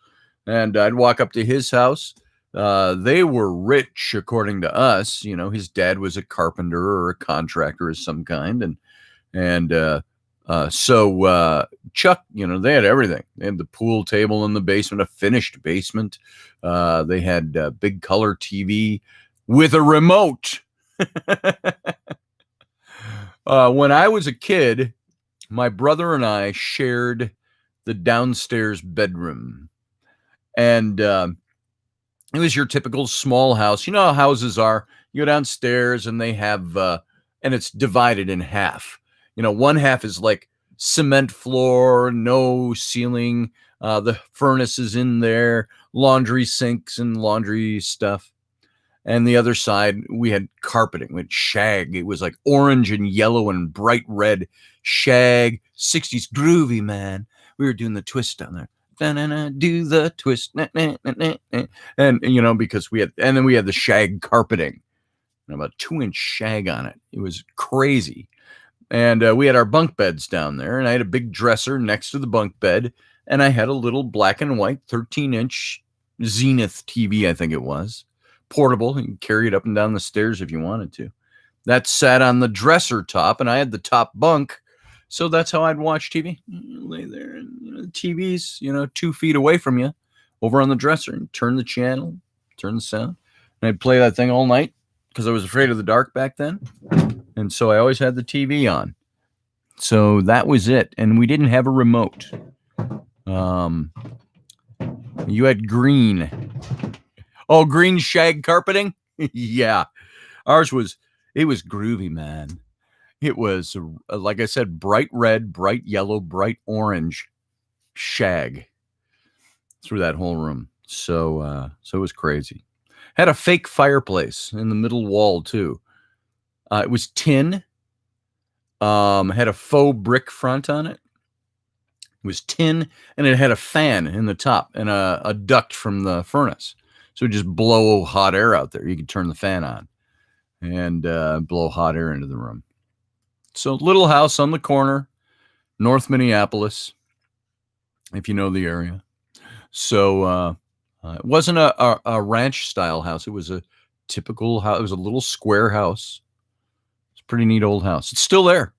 and I'd walk up to his house. They were rich, according to us. His dad was a carpenter or a contractor of some kind. So Chuck, they had everything. They had the pool table in the basement, a finished basement. They had a big color TV with a remote. When I was a kid, my brother and I shared the downstairs bedroom. And it was your typical small house. You know how houses are. You go downstairs and they have, and it's divided in half. One half is like cement floor, no ceiling. The furnace is in there, laundry sinks and laundry stuff. And the other side, we had carpeting with shag. It was like orange and yellow and bright red shag, 60s groovy, man. We were doing the twist down there. Do the twist. And, because then we had the shag carpeting, about 2-inch shag on it. It was crazy. And we had our bunk beds down there, and I had a big dresser next to the bunk bed, and I had a little black and white 13-inch Zenith TV, I think it was. Portable. You can carry it up and down the stairs if you wanted to. That sat on the dresser top, and I had the top bunk. So that's how I'd watch TV. Lay there, and the TV's 2 feet away from you, over on the dresser, and turn the channel, turn the sound, and I'd play that thing all night because I was afraid of the dark back then, and so I always had the TV on. So that was it, and we didn't have a remote. You had green. Oh, green shag carpeting? Yeah, ours was. It was groovy, man. It was, like I said, bright red, bright yellow, bright orange shag through that whole room. So it was crazy. Had a fake fireplace in the middle wall too. It was tin. Had a faux brick front on it. It was tin, and it had a fan in the top and a duct from the furnace. So it just blow hot air out there. You could turn the fan on and blow hot air into the room. So little house on the corner, North Minneapolis, if you know the area. So it wasn't a ranch-style house. It was a typical house. It was a little square house. It's a pretty neat old house. It's still there.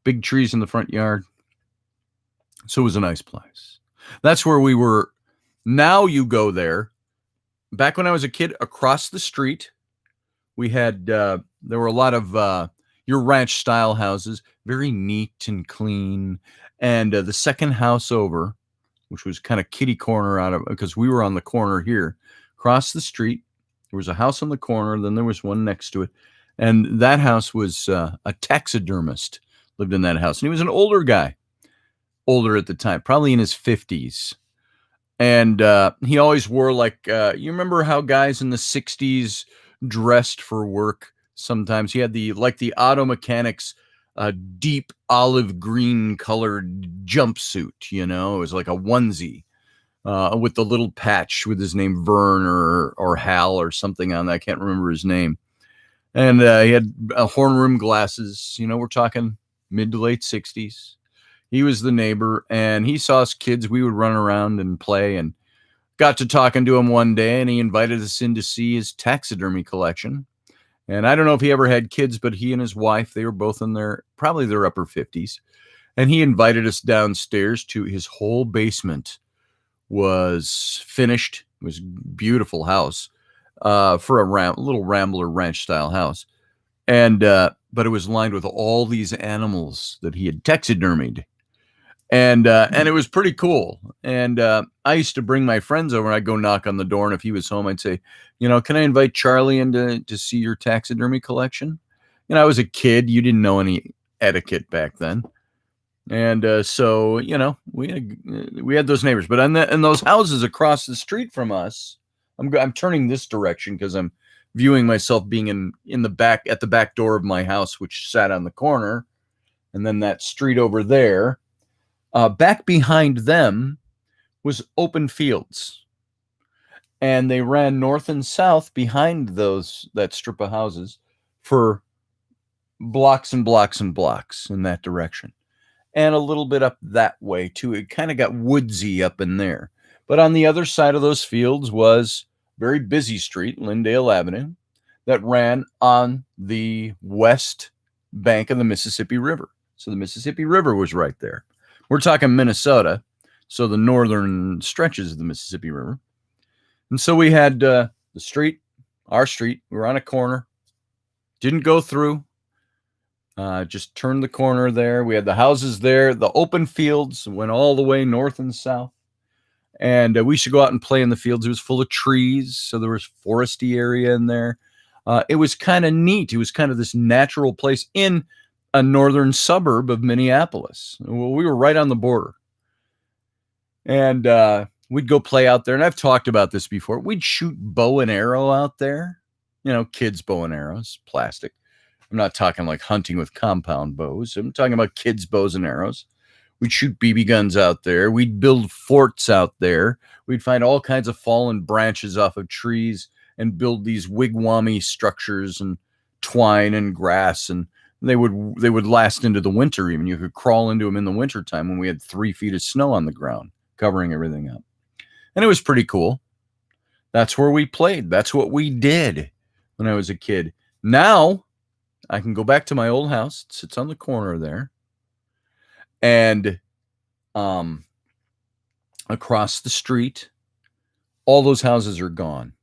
Big trees in the front yard. So it was a nice place. That's where we were. Now you go there. Back when I was a kid, across the street, we had, there were a lot of your ranch-style houses, very neat and clean. And the second house over, which was kind of kitty corner out of, because we were on the corner here, across the street, there was a house on the corner, then there was one next to it. And that house was a taxidermist lived in that house. And he was an older guy, older at the time, probably in his 50s. And he always wore like, you remember how guys in the 60s dressed for work? Sometimes he had the auto mechanics, deep olive green colored jumpsuit, it was like a onesie with the little patch with his name Vern or Hal or something on that. I can't remember his name. And he had horn rim glasses, we're talking mid to late 60s. He was the neighbor, and he saw us kids. We would run around and play, and got to talking to him one day, and he invited us in to see his taxidermy collection. And I don't know if he ever had kids, but he and his wife, they were both in probably their upper 50s. And he invited us downstairs to his whole basement was finished. It was a beautiful house for a little Rambler ranch style house. And, but it was lined with all these animals that he had taxidermied. And it was pretty cool. And I used to bring my friends over, and I'd go knock on the door, and if he was home, I'd say, can I invite Charlie in to see your taxidermy collection? I was a kid. You didn't know any etiquette back then. And so, we had those neighbors. But in those houses across the street from us, I'm turning this direction because I'm viewing myself being in the back, at the back door of my house, which sat on the corner, and then that street over there. Back behind them was open fields, and they ran north and south behind that strip of houses for blocks and blocks and blocks in that direction, and a little bit up that way too. It kind of got woodsy up in there, but on the other side of those fields was a very busy street, Lyndale Avenue, that ran on the west bank of the Mississippi River. So the Mississippi River was right there. We're talking Minnesota, so the northern stretches of the Mississippi River. And so we had the street, our street. We were on a corner. Didn't go through. Just turned the corner there. We had the houses there. The open fields went all the way north and south. And we used to go out and play in the fields. It was full of trees, so there was foresty area in there. It was kind of neat. It was kind of this natural place in a northern suburb of Minneapolis. Well, we were right on the border. And we'd go play out there. And I've talked about this before. We'd shoot bow and arrow out there. Kids' bow and arrows, plastic. I'm not talking like hunting with compound bows. I'm talking about kids' bows and arrows. We'd shoot BB guns out there. We'd build forts out there. We'd find all kinds of fallen branches off of trees and build these wigwammy structures and twine and grass. And They would last into the winter even. You could crawl into them in the wintertime when we had 3 feet of snow on the ground, covering everything up. And it was pretty cool. That's where we played. That's what we did when I was a kid. Now, I can go back to my old house. It sits on the corner there. And across the street, all those houses are gone.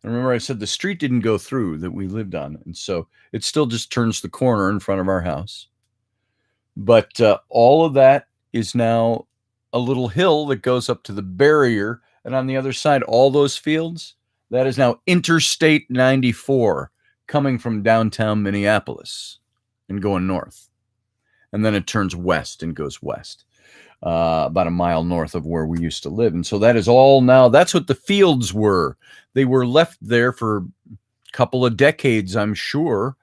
And remember, I said the street didn't go through that we lived on. And so it still just turns the corner in front of our house. But all of that is now a little hill that goes up to the barrier. And on the other side, all those fields, that is now Interstate 94 coming from downtown Minneapolis and going north. And then it turns west and goes west, about a mile north of where we used to live. And so that is all now, that's what the fields were. They were left there for a couple of decades, I'm sure,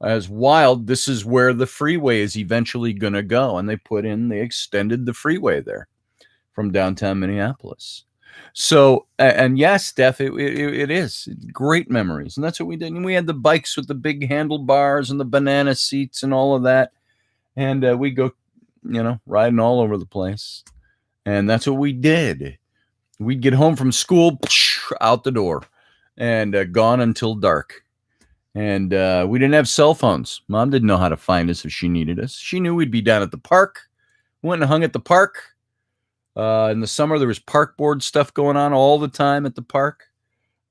as wild. This is where the freeway is eventually going to go. And they extended the freeway there from downtown Minneapolis. So, and yes, Steph, it is great memories. And that's what we did. And we had the bikes with the big handlebars and the banana seats and all of that. And we go, riding all over the place. And that's what we did. We'd get home from school, out the door, and gone until dark. And we didn't have cell phones. Mom didn't know how to find us if she needed us. She knew we'd be down at the park. Went and hung at the park. In the summer, there was park board stuff going on all the time at the park.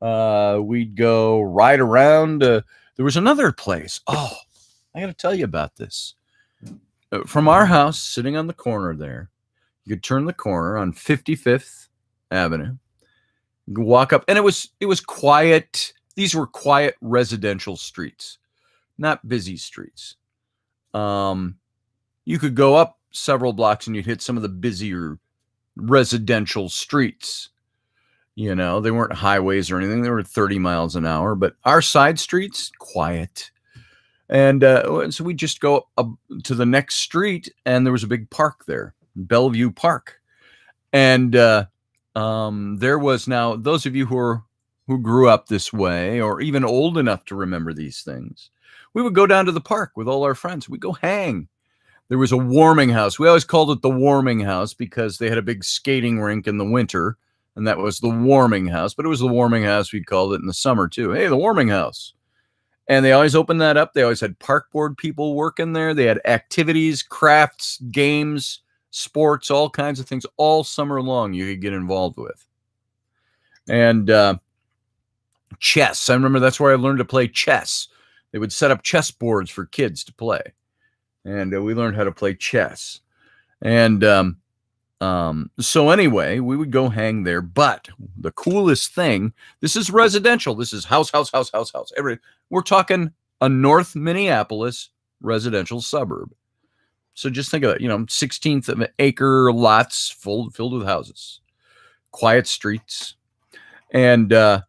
We'd go ride around. There was another place. Oh, I got to tell you about this. From our house, sitting on the corner there, you could turn the corner on 55th Avenue, you could walk up, and it was quiet. These were quiet residential streets, not busy streets. You could go up several blocks and you'd hit some of the busier residential streets. They weren't highways or anything. They were 30 miles an hour, but our side streets, quiet. And so we just go up to the next street, and there was a big park there, Bellevue Park. And there was, now those of you who grew up this way, or even old enough to remember these things, we would go down to the park with all our friends. We'd go hang. There was a warming house. We always called it the warming house because they had a big skating rink in the winter, and that was the warming house. But it was the warming house, we called it in the summer too. Hey, the warming house. And they always opened that up. They always had park board people working there. They had activities, crafts, games, sports, all kinds of things all summer long you could get involved with. And chess. I remember that's where I learned to play chess. They would set up chess boards for kids to play. And we learned how to play chess. And so anyway, we would go hang there. But the coolest thing, this is residential. This is house. We're talking a North Minneapolis residential suburb. So just think of it, 16th of an acre lots filled with houses, quiet streets. And I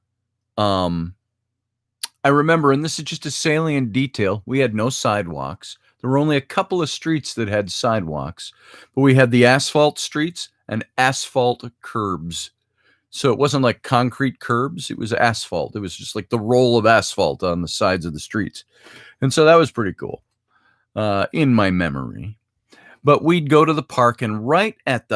remember, and this is just a salient detail, we had no sidewalks. There were only a couple of streets that had sidewalks, but we had the asphalt streets and asphalt curbs. So it wasn't like concrete curbs. It was asphalt. It was just like the roll of asphalt on the sides of the streets. And so that was pretty cool in my memory. But we'd go to the park, and right at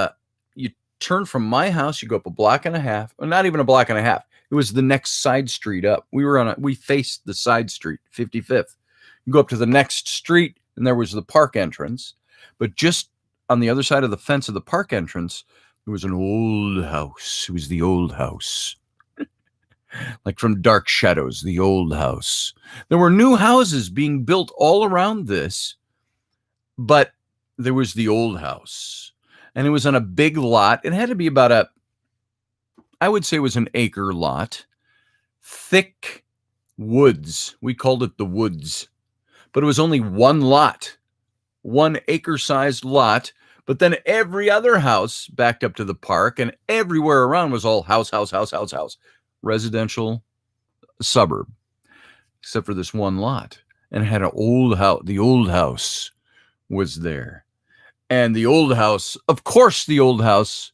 you turn from my house, you go up a block and a half, or not even a block and a half. It was the next side street up. We faced the side street, 55th. You go up to the next street, and there was the park entrance. But just on the other side of the fence of the park entrance, there was an old house. It was the old house. Like from Dark Shadows, the old house. There were new houses being built all around this, but there was the old house. And it was on a big lot. It had to be about I would say it was an acre lot. Thick woods. We called it the woods. But it was only one lot. 1 acre-sized lot. But then every other house backed up to the park, and everywhere around was all house. Residential suburb. Except for this one lot. And it had an old house. The old house was there. And the old house, of course the old house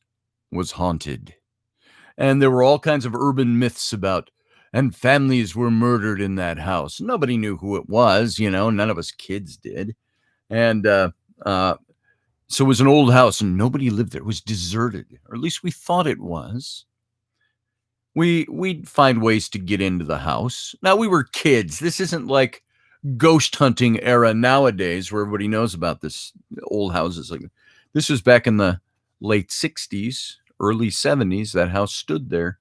was haunted. And there were all kinds of urban myths about and families were murdered in that house. Nobody knew who it was, none of us kids did. And so it was an old house and nobody lived there. It was deserted, or at least we thought it was. We'd find ways to get into the house. Now, we were kids. This isn't like ghost hunting era nowadays where everybody knows about this old houses. Like, this was back in the late 60s, early 70s. That house stood there,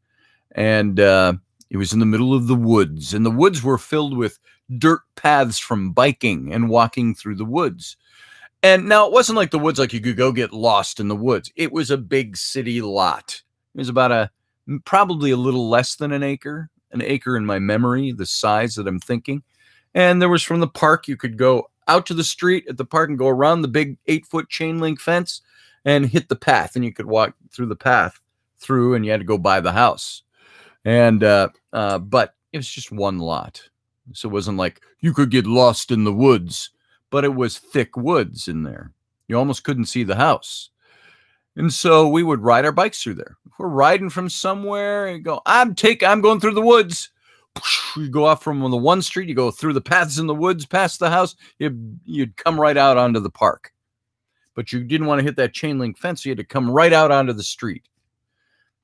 and it was in the middle of the woods, and the woods were filled with dirt paths from biking and walking through the woods. And now it wasn't like the woods, like you could go get lost in the woods. It was a big city lot. It was about probably a little less than an acre in my memory, the size that I'm thinking. And there was, from the park, you could go out to the street at the park and go around the big 8-foot chain link fence and hit the path, and you could walk through the path through, and you had to go by the house. And but it was just one lot, so it wasn't like you could get lost in the woods, but it was thick woods in there. You almost couldn't see the house. And so we would ride our bikes through there. If we're riding from somewhere and go, I'm going through the woods. You go off from the one street, you go through the paths in the woods, past the house, you'd come right out onto the park. But you didn't want to hit that chain link fence, so you had to come right out onto the street.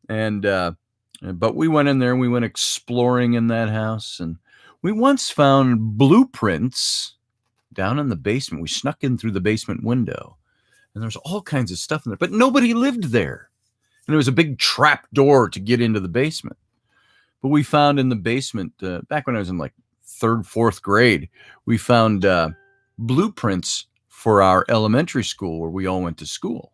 And but we went in there and we went exploring in that house. And we once found blueprints down in the basement. We snuck in through the basement window, and there's all kinds of stuff in there, but nobody lived there. And there was a big trap door to get into the basement. But we found in the basement, back when I was in like 3rd, 4th grade, we found blueprints for our elementary school where we all went to school.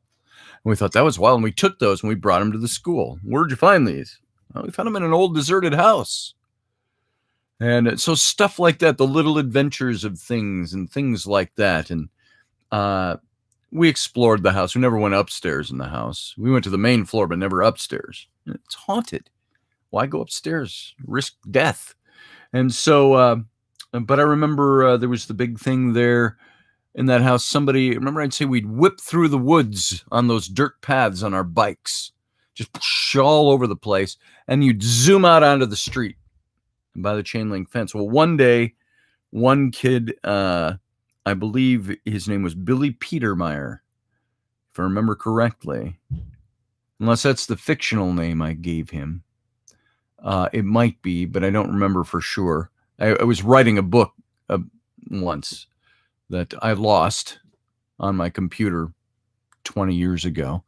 And we thought that was wild. And we took those and we brought them to the school. Where'd you find these? Well, we found them in an old deserted house. And so stuff like that, the little adventures of things and things like that. And we explored the house. We never went upstairs in the house. We went to the main floor, but never upstairs. It's haunted. Why go upstairs? Risk death. And so, but I remember there was the big thing there in that house. Remember I'd say we'd whip through the woods on those dirt paths on our bikes, just all over the place. And you'd zoom out onto the street by the chain link fence. Well, one day, one kid, I believe his name was Billy Petermeyer, if I remember correctly, unless that's the fictional name I gave him. It might be, but I don't remember for sure. I was writing a book once that I lost on my computer 20 years ago.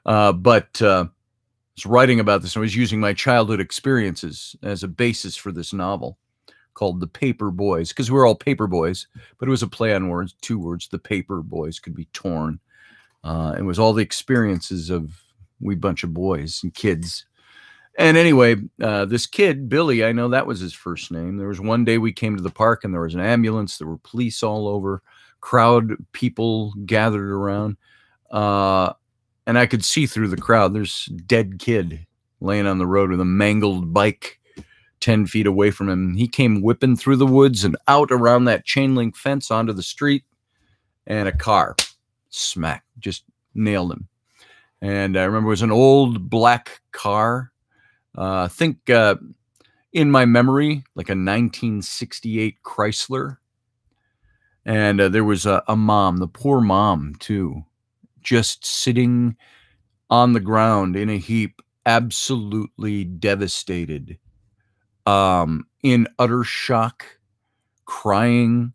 But I was writing about this. I was using my childhood experiences as a basis for this novel called The Paper Boys, because we were all paper boys, but it was a play on words, 2 words. The paper boys could be torn. It was all the experiences of we bunch of boys and kids. And anyway, this kid, Billy, I know that was his first name. There was one day we came to the park and there was an ambulance. There were police all over, crowd, people gathered around. And I could see through the crowd. There's a dead kid laying on the road with a mangled bike 10 feet away from him. He came whipping through the woods and out around that chain link fence onto the street, and a car smack, just nailed him. And I remember it was an old black car. I think in my memory, like a 1968 Chrysler. And there was a mom, the poor mom too, just sitting on the ground in a heap, absolutely devastated, in utter shock, crying,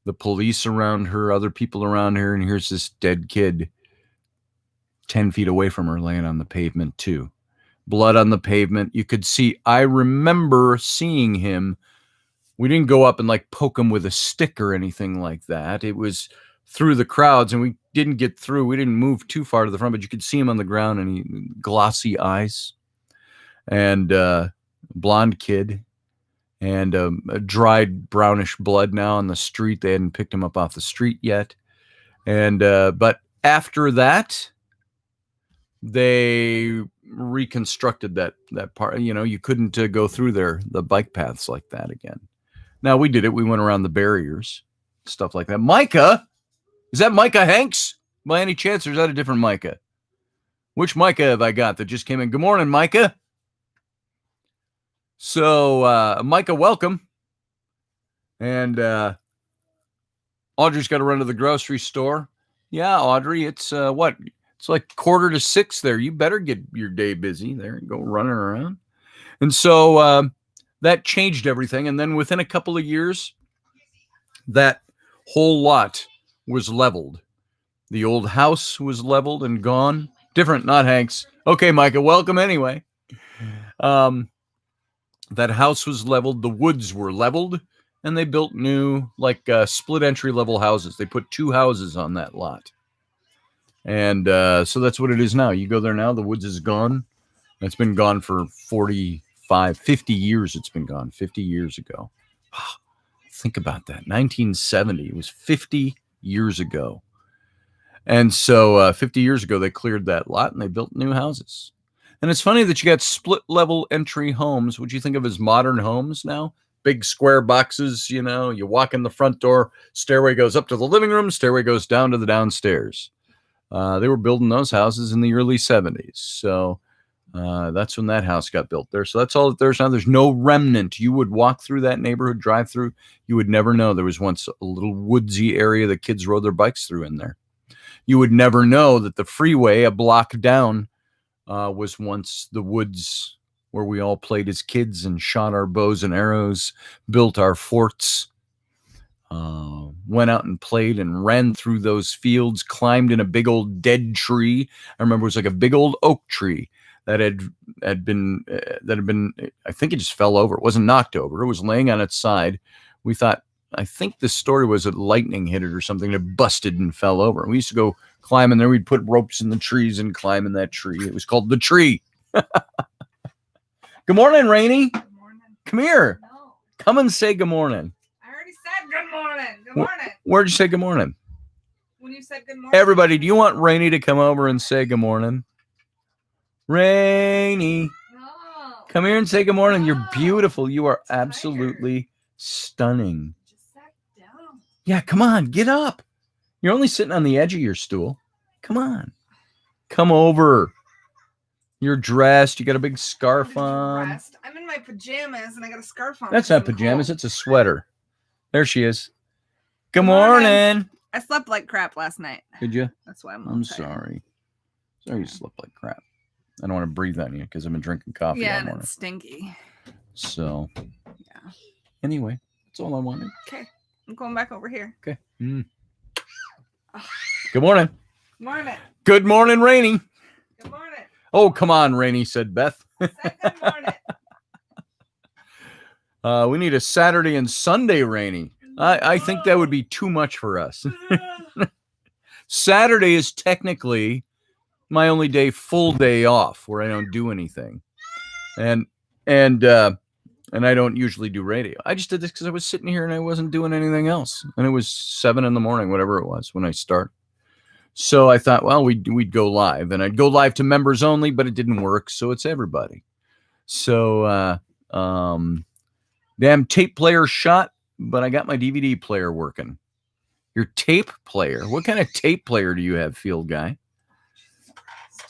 the police around her, other people around her, and here's this dead kid 10 feet away from her laying on the pavement too. Blood on the pavement. You could see, I remember seeing him. We didn't go up and like poke him with a stick or anything like that. It was through the crowds, and we didn't get through. We didn't move too far to the front, but you could see him on the ground, and he glossy eyes, and blonde kid, and a dried brownish blood now on the street. They hadn't picked him up off the street yet. And but after that, they reconstructed that part. You couldn't go through the bike paths like that again. Now we did it. We went around the barriers, stuff like that. Micah, is that Micah Hanks by any chance, or is that a different Micah? Which Micah have I got that just came in? Good morning, Micah. So, Micah, welcome. And Audrey's got to run to the grocery store. Yeah, Audrey, it's what? It's like 5:45 there. You better get your day busy there and go running around. And so that changed everything. And then within a couple of years, that whole lot was leveled. The old house was leveled and gone. Different, not Hank's. Okay, Micah, welcome anyway. That house was leveled. The woods were leveled. And they built new, like split entry level houses. They put 2 houses on that lot. And so that's what it is now. You go there now, the woods is gone. It's been gone for 50 years. It's been gone 50 years ago. Think about that. 1970. It was 50 years ago. And so 50 years ago, they cleared that lot and they built new houses. And it's funny that you got split level entry homes, which you think of as modern homes now. Big square boxes, you know, you walk in the front door, stairway goes up to the living room, stairway goes down to the downstairs. They were building those houses in the early 70s. So that's when that house got built there. So that's all that there's now. There's no remnant. You would walk through that neighborhood, drive through. You would never know there was once a little woodsy area that kids rode their bikes through in there. You would never know that the freeway a block down was once the woods where we all played as kids and shot our bows and arrows, built our forts, went out and played and ran through those fields, climbed in a big old dead tree. I remember it was like a big old oak tree that had been, I think it just fell over. It wasn't knocked over. It was laying on its side. We thought, I think the story was that lightning hit it or something. It busted and fell over. We used to go climb in there. We'd put ropes in the trees and climb in that tree. It was called the tree. Good morning, Rainey. Good morning. Come here. No, Come and say good morning. I already said good morning. Good morning. Where'd you say good morning? When you said good morning. Everybody, do you want Rainey to come over and say good morning? Rainey, No. come here and say good morning. You're No. beautiful. You are I'm absolutely stunning. Just sat down. Yeah, come on, get up. You're only sitting on the edge of your stool. Come on. Come over. You're dressed. You got a big scarf on. Dressed. I'm in my pajamas and I got a scarf on. That's because not I'm pajamas. cold. It's a sweater. There she is. Good Good morning. morning. I slept like crap last night. Did you? That's why I'm all I'm tired. sorry. Sorry you slept like crap. I don't want to breathe on you because I've been drinking coffee Yeah, all and morning. it's stinky. So, Yeah. anyway, that's all I wanted. Okay. I'm going back over here. Okay. Good morning. Morning. Good morning, Rainey. Good morning. Oh, come on, Rainey, said Beth. Say good morning. We need a Saturday and Sunday Rainey. I think that would be too much for us. Saturday is technically my only full day off where I don't do anything. And I don't usually do radio. I just did this because I was sitting here and I wasn't doing anything else. And it was 7 a.m, whatever it was, when I start. So I thought, well, we'd go live, and I'd go live to members only, but it didn't work. So it's everybody. So damn tape player shot, but I got my DVD player working. Your tape player? What kind of tape player do you have, Field Guy?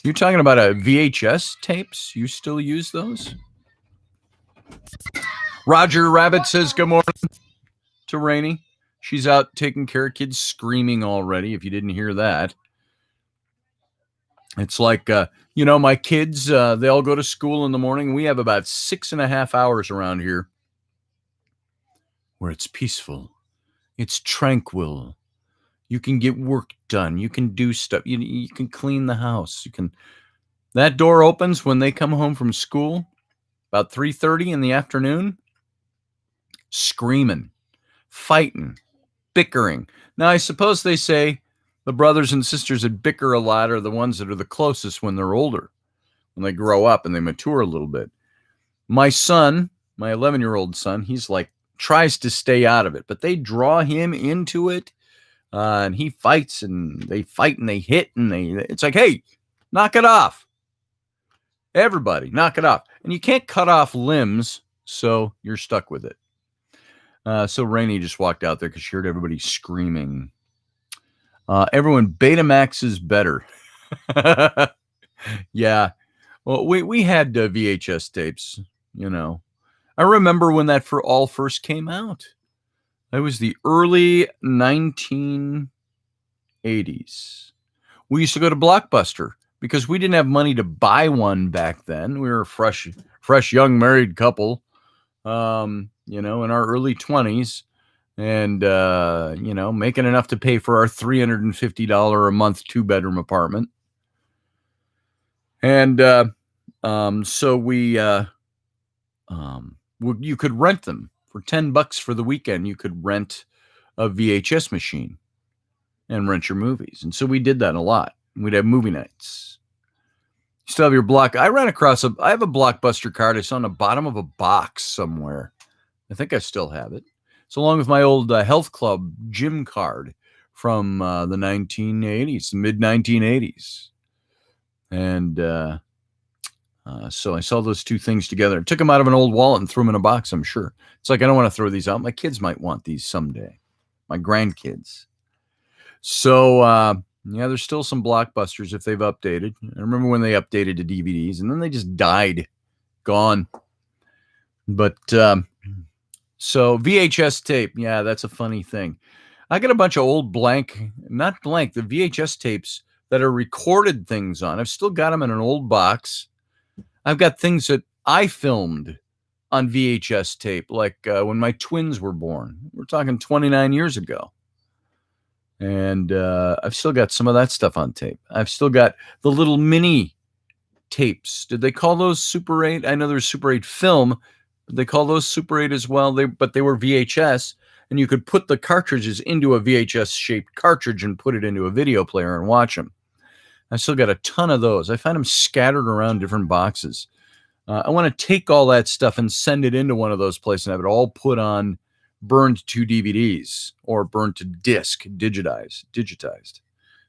You're talking about a VHS tapes? You still use those? Roger Rabbit says good morning to Rainey. She's out taking care of kids screaming already, if you didn't hear that. It's like, my kids, they all go to school in the morning. We have about 6.5 hours around here where it's peaceful. It's tranquil. You can get work done. You can do stuff. You can clean the house. That door opens when they come home from school, about 3:30 in the afternoon, screaming, fighting, bickering. Now, I suppose they say the brothers and sisters that bicker a lot are the ones that are the closest when they're older, when they grow up and they mature a little bit. My son, my 11-year-old son, he's like, tries to stay out of it, but they draw him into it, and he fights, and they fight, and they hit, and it's like, hey, knock it off. Everybody, knock it off. And you can't cut off limbs, so you're stuck with it. So Rainey just walked out there because she heard everybody screaming. Everyone, Betamax is better. Yeah. Well, we had VHS tapes, I remember when that all first came out. It was the early 1980s. We used to go to Blockbuster because we didn't have money to buy one back then. We were a fresh young married couple, in our early 20s, and making enough to pay for our $350 a month 2-bedroom apartment. And so you could rent them for $10 for the weekend. You could rent a VHS machine and rent your movies. And so we did that a lot. We'd have movie nights. You still have your I ran across I have a Blockbuster card. I saw on the bottom of a box somewhere. I think I still have it. It's along with my old health club gym card from the 1980s, the mid 1980s. And so I saw those two things together. I took them out of an old wallet and threw them in a box, I'm sure. It's like, I don't want to throw these out. My kids might want these someday. My grandkids. So, there's still some Blockbusters if they've updated. I remember when they updated to DVDs, and then they just died. Gone. But, so VHS tape. Yeah, that's a funny thing. I got a bunch of old the VHS tapes that are recorded things on. I've still got them in an old box. I've got things that I filmed on VHS tape, like when my twins were born. We're talking 29 years ago. And I've still got some of that stuff on tape. I've still got the little mini tapes. Did they call those Super 8? I know there's Super 8 film. Did they call those Super 8 as well? But they were VHS, and you could put the cartridges into a VHS-shaped cartridge and put it into a video player and watch them. I still got a ton of those. I find them scattered around different boxes. I want to take all that stuff and send it into one of those places and have it all put on, burned to DVDs or burned to disc, digitized.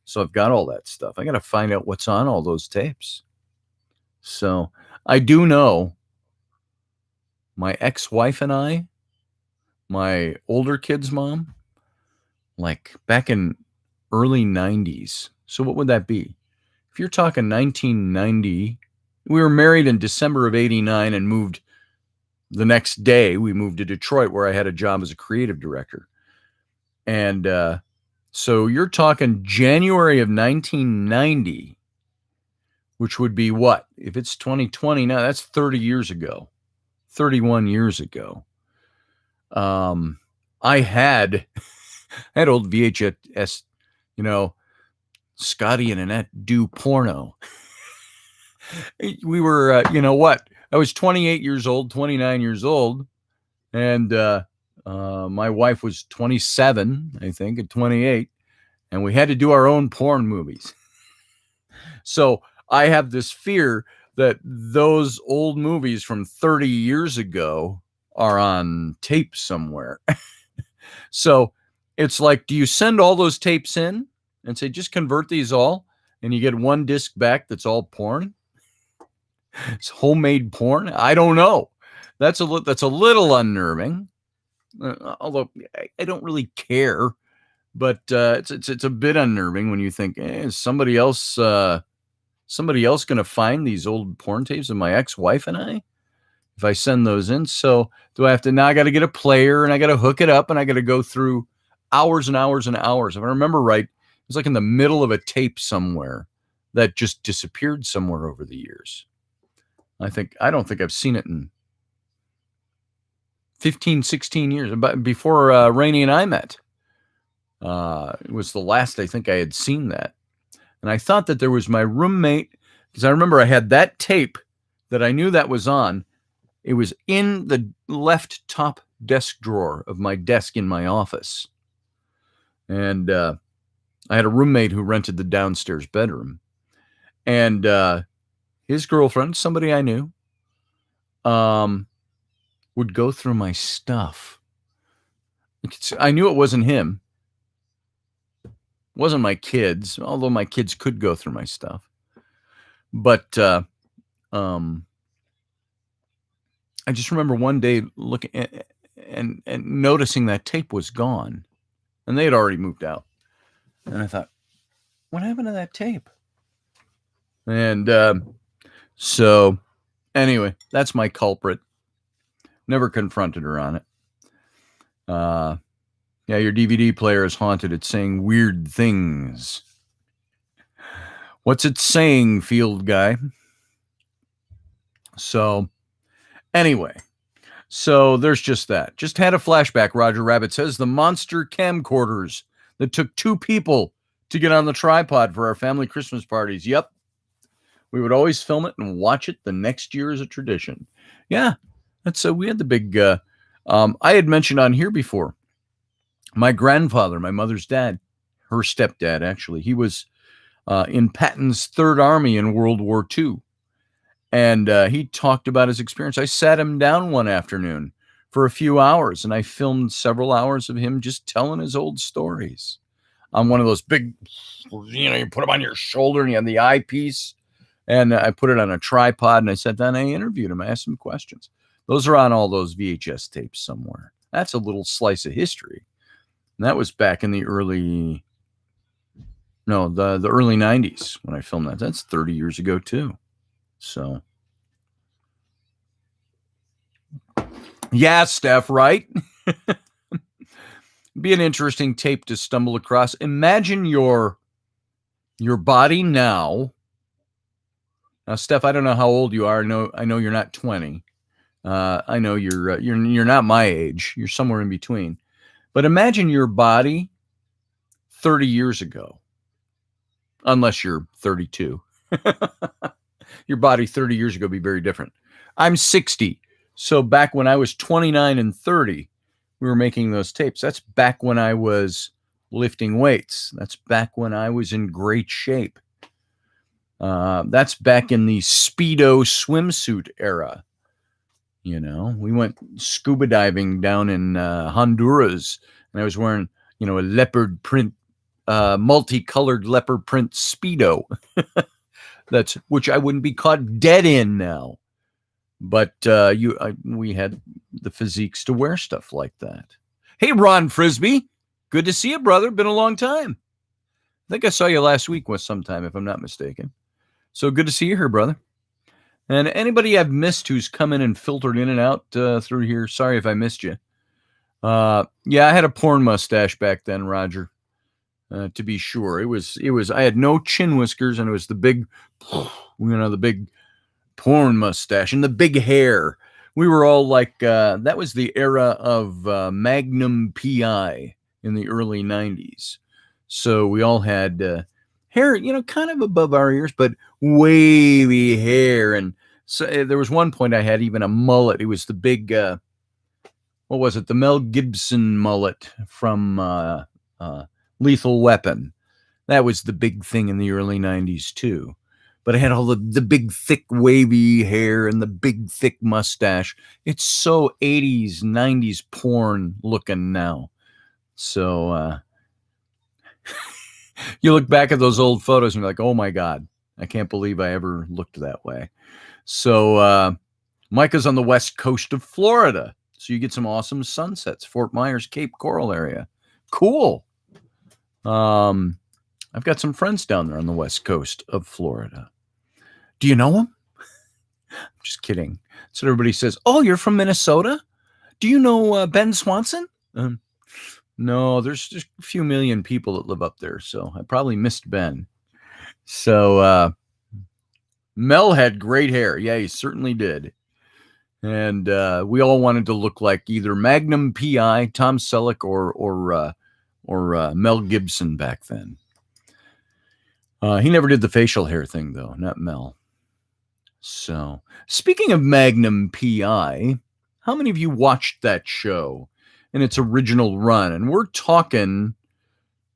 So I've got all that stuff. I got to find out what's on all those tapes. So I do know my ex-wife and I, my older kid's mom, like back in early 90s. So what would that be? If you're talking 1990, we were married in December of 89 and moved the next day. We moved to Detroit, where I had a job as a creative director. And so you're talking January of 1990, which would be what? If it's 2020 now, that's 30 years ago, 31 years ago. I had old VHS, Scotty and Annette do porno. We were, I was 28 years old, 29 years old. And my wife was 27, I think, at 28. And we had to do our own porn movies. So I have this fear that those old movies from 30 years ago are on tape somewhere. So it's like, do you send all those tapes in and say, just convert these all, and you get one disc back that's all porn? It's homemade porn. I don't know. That's a little unnerving. Although I don't really care, but it's a bit unnerving when you think, is somebody else going to find these old porn tapes of my ex-wife and I if I send those in? So do I have to now? I got to get a player and I got to hook it up and I got to go through hours and hours and hours. If I remember right, it was like in the middle of a tape somewhere that just disappeared somewhere over the years. I don't think I've seen it in 15, 16 years. Before Rainey and I met, it was the last I think I had seen that. And I thought that there was my roommate, because I remember I had that tape that I knew that was on. It was in the left top desk drawer of my desk in my office. And I had a roommate who rented the downstairs bedroom. And his girlfriend, somebody I knew, would go through my stuff. I knew it wasn't him. It wasn't my kids, although my kids could go through my stuff. But I just remember one day looking and noticing that tape was gone. And they had already moved out. And I thought, what happened to that tape? And so anyway, that's my culprit. Never confronted her on it. Yeah, your DVD player is haunted. It's saying weird things. What's it saying, field guy? So, anyway, so there's just that. Just had a flashback, Roger Rabbit says. The monster camcorders that took 2 people to get on the tripod for our family Christmas parties. Yep. We would always film it and watch it the next year as a tradition. Yeah, that's we had the big. I had mentioned on here before. My grandfather, my mother's dad, her stepdad actually, he was in Patton's Third Army in World War II, and he talked about his experience. I sat him down one afternoon for a few hours, and I filmed several hours of him just telling his old stories on one of those big, you put them on your shoulder and you have the eyepiece. And I put it on a tripod and I sat down and I interviewed him. I asked him questions. Those are on all those VHS tapes somewhere. That's a little slice of history. And that was back in the early 90s when I filmed that. That's 30 years ago too. So. Yeah, Steph, right? Be an interesting tape to stumble across. Imagine your body now. Now, Steph, I don't know how old you are. I know you're not 20. I know you're not my age. You're somewhere in between. But imagine your body 30 years ago, unless you're 32. Your body 30 years ago would be very different. I'm 60. So back when I was 29 and 30, we were making those tapes. That's back when I was lifting weights. That's back when I was in great shape. That's back in the Speedo swimsuit era. We went scuba diving down in Honduras, and I was wearing, a leopard print, multicolored leopard print Speedo. Which I wouldn't be caught dead in now. But we had the physiques to wear stuff like that. Hey, Ron Frisbee, good to see you, brother. Been a long time. I think I saw you last week sometime, if I'm not mistaken. So good to see you here, brother. And anybody I've missed who's come in and filtered in and out through here, sorry if I missed you. Yeah, I had a porn mustache back then, Roger. To be sure, it was. I had no chin whiskers, and it was the big, the big porn mustache and the big hair. We were all like, that was the era of Magnum Pi in the early 90s. So we all had hair, kind of above our ears, but wavy hair. And so there was one point I had even a mullet. It was the big, what was it? The Mel Gibson mullet from Lethal Weapon. That was the big thing in the early 90s too. But I had all the big, thick, wavy hair and the big, thick mustache. It's so 80s, 90s porn looking now. So you look back at those old photos and you're like, oh my God, I can't believe I ever looked that way. So Micah's on the west coast of Florida. So you get some awesome sunsets. Fort Myers, Cape Coral area. Cool. I've got some friends down there on the west coast of Florida. Do you know them? I'm just kidding. So everybody says, oh, you're from Minnesota? Do you know Ben Swanson? No, there's just a few million people that live up there, so I probably missed Ben. So Mel had great hair. Yeah, he certainly did. And we all wanted to look like either Magnum Pi, Tom Selleck, or Mel Gibson back then. He never did the facial hair thing, though, not Mel. So, speaking of Magnum Pi, how many of you watched that show in its original run? And we're talking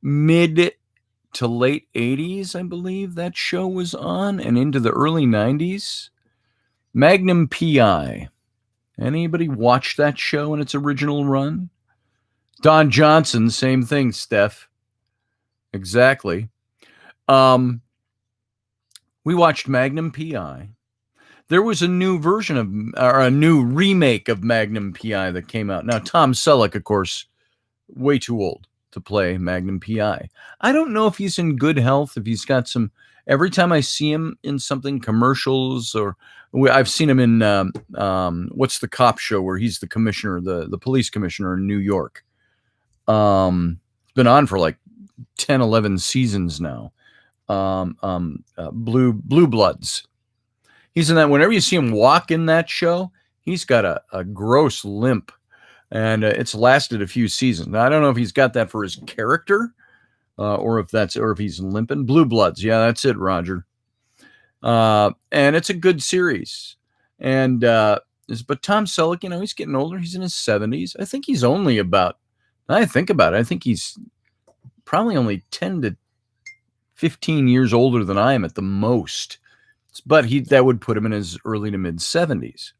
mid to late 80s, I believe that show was on, and into the early 90s. Magnum Pi. Anybody watch that show in its original run? Don Johnson, same thing, Steph. Exactly. We watched Magnum Pi. There was a new version or a new remake of Magnum Pi that came out. Now, Tom Selleck, of course, way too old to play Magnum Pi. I don't know if he's in good health, if he's got some every time I see him in something, commercials, or I've seen him in what's the cop show where he's the commissioner, the police commissioner in New York. It's been on for like 10, 11 seasons now. Blue Bloods. He's in that. Whenever you see him walk in that show, he's got a gross limp, and it's lasted a few seasons. Now, I don't know if he's got that for his character, or if he's limping. Blue Bloods, yeah, that's it, Roger. And it's a good series. And but Tom Selleck, he's getting older. He's in his 70s. I think he's only about. I think about it. I think he's probably only 10 to 15 years older than I am at the most. But that would put him in his early to mid 70s.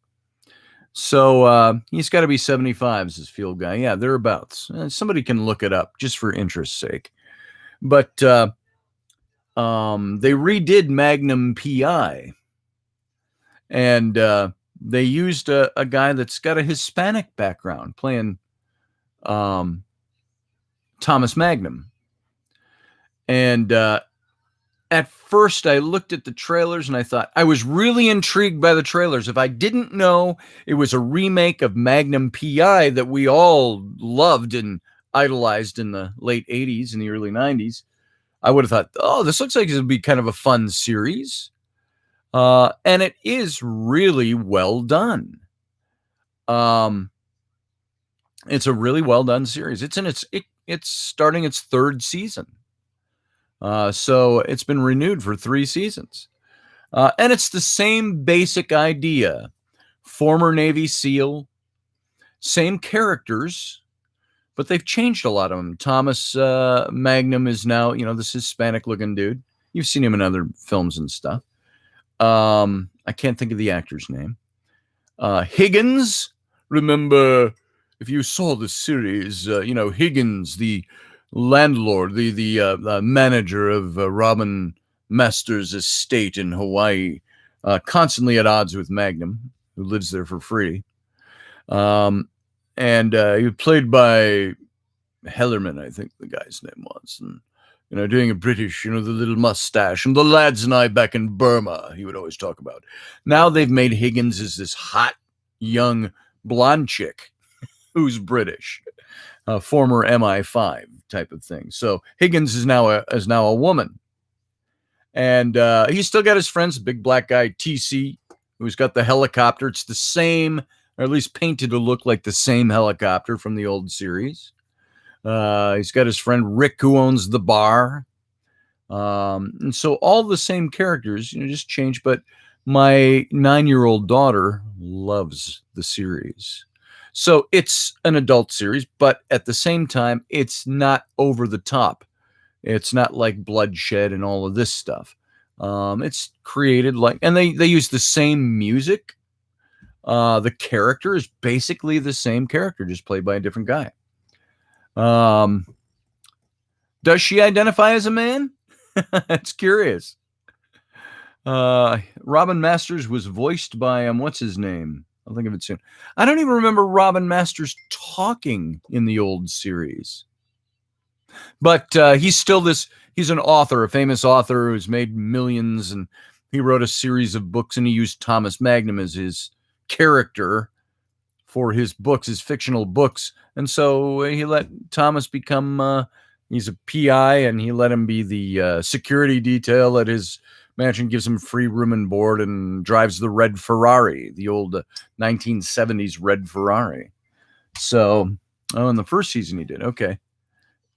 So he's got to be 75 as his field guy. Yeah, thereabouts. Somebody can look it up just for interest's sake. But they redid Magnum Pi. And they used a guy that's got a Hispanic background playing Thomas Magnum. And at first I looked at the trailers and I thought, I was really intrigued by the trailers. If I didn't know it was a remake of Magnum Pi that we all loved and idolized in the late 80s and the early 90s, I would have thought, oh, this looks like it would be kind of a fun series. And it is really well done. It's a really well done series. It's starting its third season. So it's been renewed for 3 seasons. And it's the same basic idea. Former Navy SEAL, same characters, but they've changed a lot of them. Thomas Magnum is now, this Hispanic looking dude. You've seen him in other films and stuff. I can't think of the actor's name. Higgins, remember, if you saw the series, Higgins, the landlord, the manager of Robin Masters' estate in Hawaii, constantly at odds with Magnum, who lives there for free. And he was played by Hellerman, I think the guy's name was. And, doing a British, the little mustache. And the lads and I back in Burma, he would always talk about. Now they've made Higgins as this hot, young, blonde chick who's British. Former MI5 type of thing. So Higgins is now a woman. And he's still got his friends, the big black guy, TC, who's got the helicopter. It's the same, or at least painted to look like the same helicopter from the old series. He's got his friend Rick, who owns the bar. And so all the same characters, just change. But my 9-year-old daughter loves the series. So it's an adult series, but at the same time, it's not over the top. It's not like bloodshed and all of this stuff. It's created and they use the same music. The character is basically the same character, just played by a different guy. Does she identify as a man? It's curious. Robin Masters was voiced by what's his name? I'll think of it soon. I don't even remember Robin Masters talking in the old series. But he's still he's an author, a famous author who's made millions, and he wrote a series of books, and he used Thomas Magnum as his character for his books, his fictional books. And so he let Thomas become, he's a PI, and he let him be the security detail at his mansion, gives him free room and board, and drives the red Ferrari, the old 1970s red Ferrari. So, in the first season he did. Okay.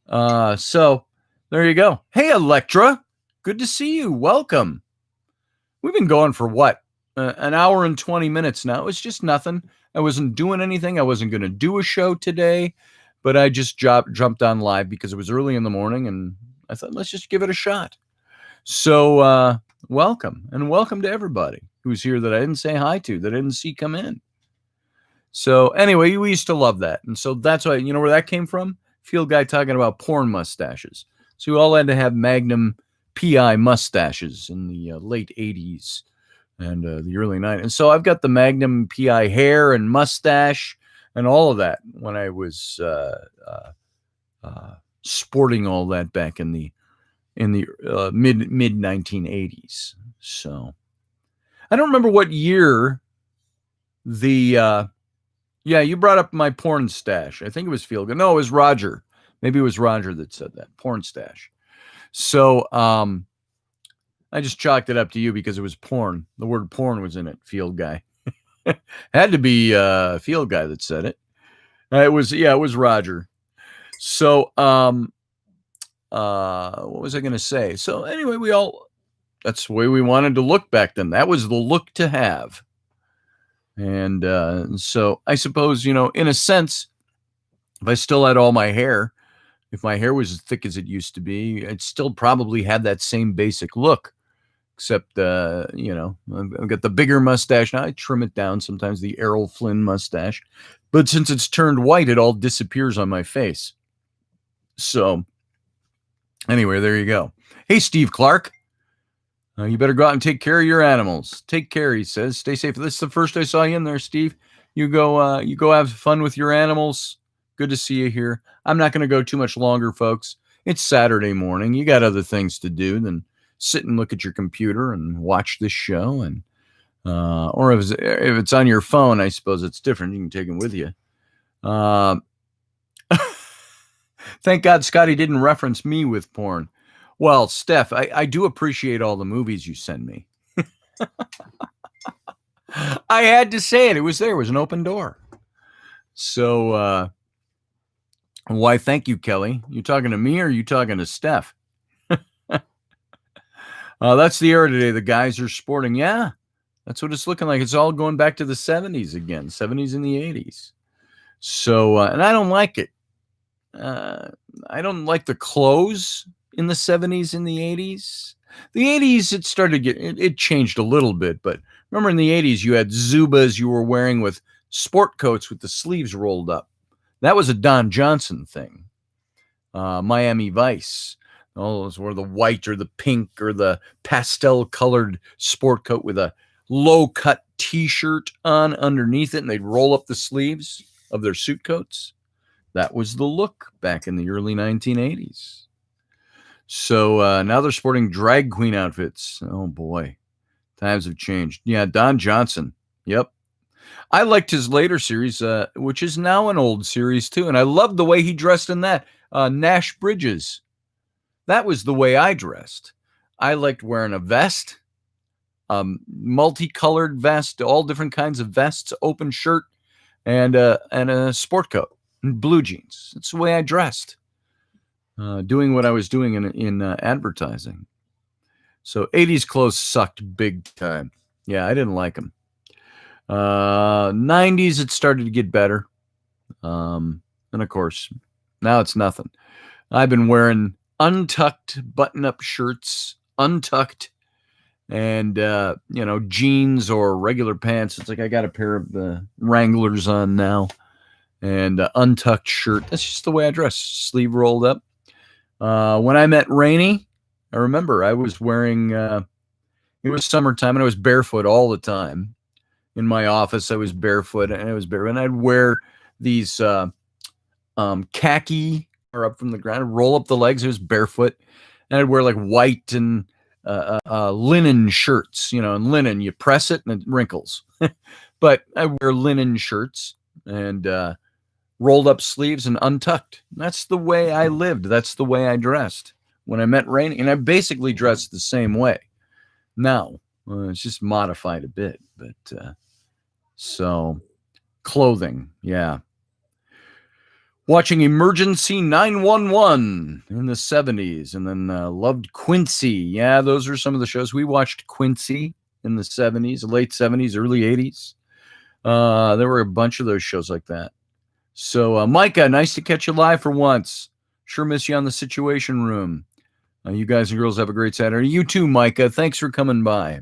So there you go. Hey, Electra, good to see you. Welcome. We've been going for what? An hour and 20 minutes now. It was just nothing. I wasn't doing anything. I wasn't going to do a show today, but I just jumped on live because it was early in the morning, and I thought, let's just give it a shot. So, welcome, and welcome to everybody who's here that I didn't say hi to, that I didn't see come in. So anyway, we used to love that. And so that's why, where that came from? Field guy talking about porn mustaches. So we all had to have Magnum Pi mustaches in the late 80s and the early 90s. And so I've got the Magnum Pi hair and mustache and all of that when I was sporting all that back in the in the mid 1980s. So I don't remember what year the yeah, you brought up my porn stash. I think it was Feel Good. No, it was Roger. Maybe it was Roger that said that. Porn stash. So I just chalked it up to you because it was porn. The word porn was in it. Field guy. Had to be Field guy that said it. It was Roger. So what was I going to say? So anyway, that's the way we wanted to look back then. That was the look to have. And so I suppose, in a sense, if I still had all my hair, if my hair was as thick as it used to be, I'd still probably have that same basic look. Except, I've got the bigger mustache now. I trim it down, sometimes the Errol Flynn mustache. But since it's turned white, it all disappears on my face. So anyway, there you go. Hey, Steve Clark. You better go out and take care of your animals. Take care, he says. Stay safe. This is the first I saw you in there, Steve. You go have fun with your animals. Good to see you here. I'm not going to go too much longer, folks. It's Saturday morning. You got other things to do than sit and look at your computer and watch this show. And or if it's on your phone, I suppose it's different. You can take them with you. Thank God Scotty didn't reference me with porn. Well, Steph, I do appreciate all the movies you send me. I had to say it. It was there. It was an open door. So, why, thank you, Kelly. You talking to me or are you talking to Steph? That's the era today. The guys are sporting. Yeah, that's what it's looking like. It's all going back to the 70s again, 70s and the 80s. So, and I don't like it. I don't like the clothes in the 70s and the 80s. The 80s, it started to it changed a little bit, but remember in the 80s, you had Zubas you were wearing with sport coats with the sleeves rolled up. That was a Don Johnson thing. Miami Vice. Oh, those were the white or the pink or the pastel colored sport coat with a low cut t-shirt on underneath it, and they'd roll up the sleeves of their suit coats. That was the look back in the early 1980s. So now they're sporting drag queen outfits. Oh boy, times have changed. Yeah, Don Johnson. Yep. I liked his later series, which is now an old series too. And I loved the way he dressed in that. Nash Bridges. That was the way I dressed. I liked wearing a vest, multicolored vest, all different kinds of vests, open shirt, and a sport coat and blue jeans. That's the way I dressed. Doing what I was doing in advertising. So 80s clothes sucked big time. Yeah, I didn't like them. 90s, it started to get better. And of course, now it's nothing. I've been wearing untucked button-up shirts, untucked, and, jeans or regular pants. It's like I got a pair of the Wranglers on now and untucked shirt. That's just the way I dress, sleeve rolled up. When I met Rainey, I remember I was wearing, it was summertime and I was barefoot all the time. In my office, I was barefoot and I'd wear these khaki or up from the ground, roll up the legs. It was barefoot, and I'd wear like white and linen shirts, and linen, you press it and it wrinkles. But I wear linen shirts and rolled up sleeves and untucked. That's the way I lived. That's the way I dressed when I met Rainey, and I basically dressed the same way. Now, it's just modified a bit, but so clothing, yeah. Watching Emergency 911 in the 70s, and then loved Quincy. Yeah, those are some of the shows. We watched Quincy in the 70s, late 70s, early 80s. There were a bunch of those shows like that. So, Micah, nice to catch you live for once. Sure miss you on the Situation Room. You guys and girls have a great Saturday. You too, Micah. Thanks for coming by.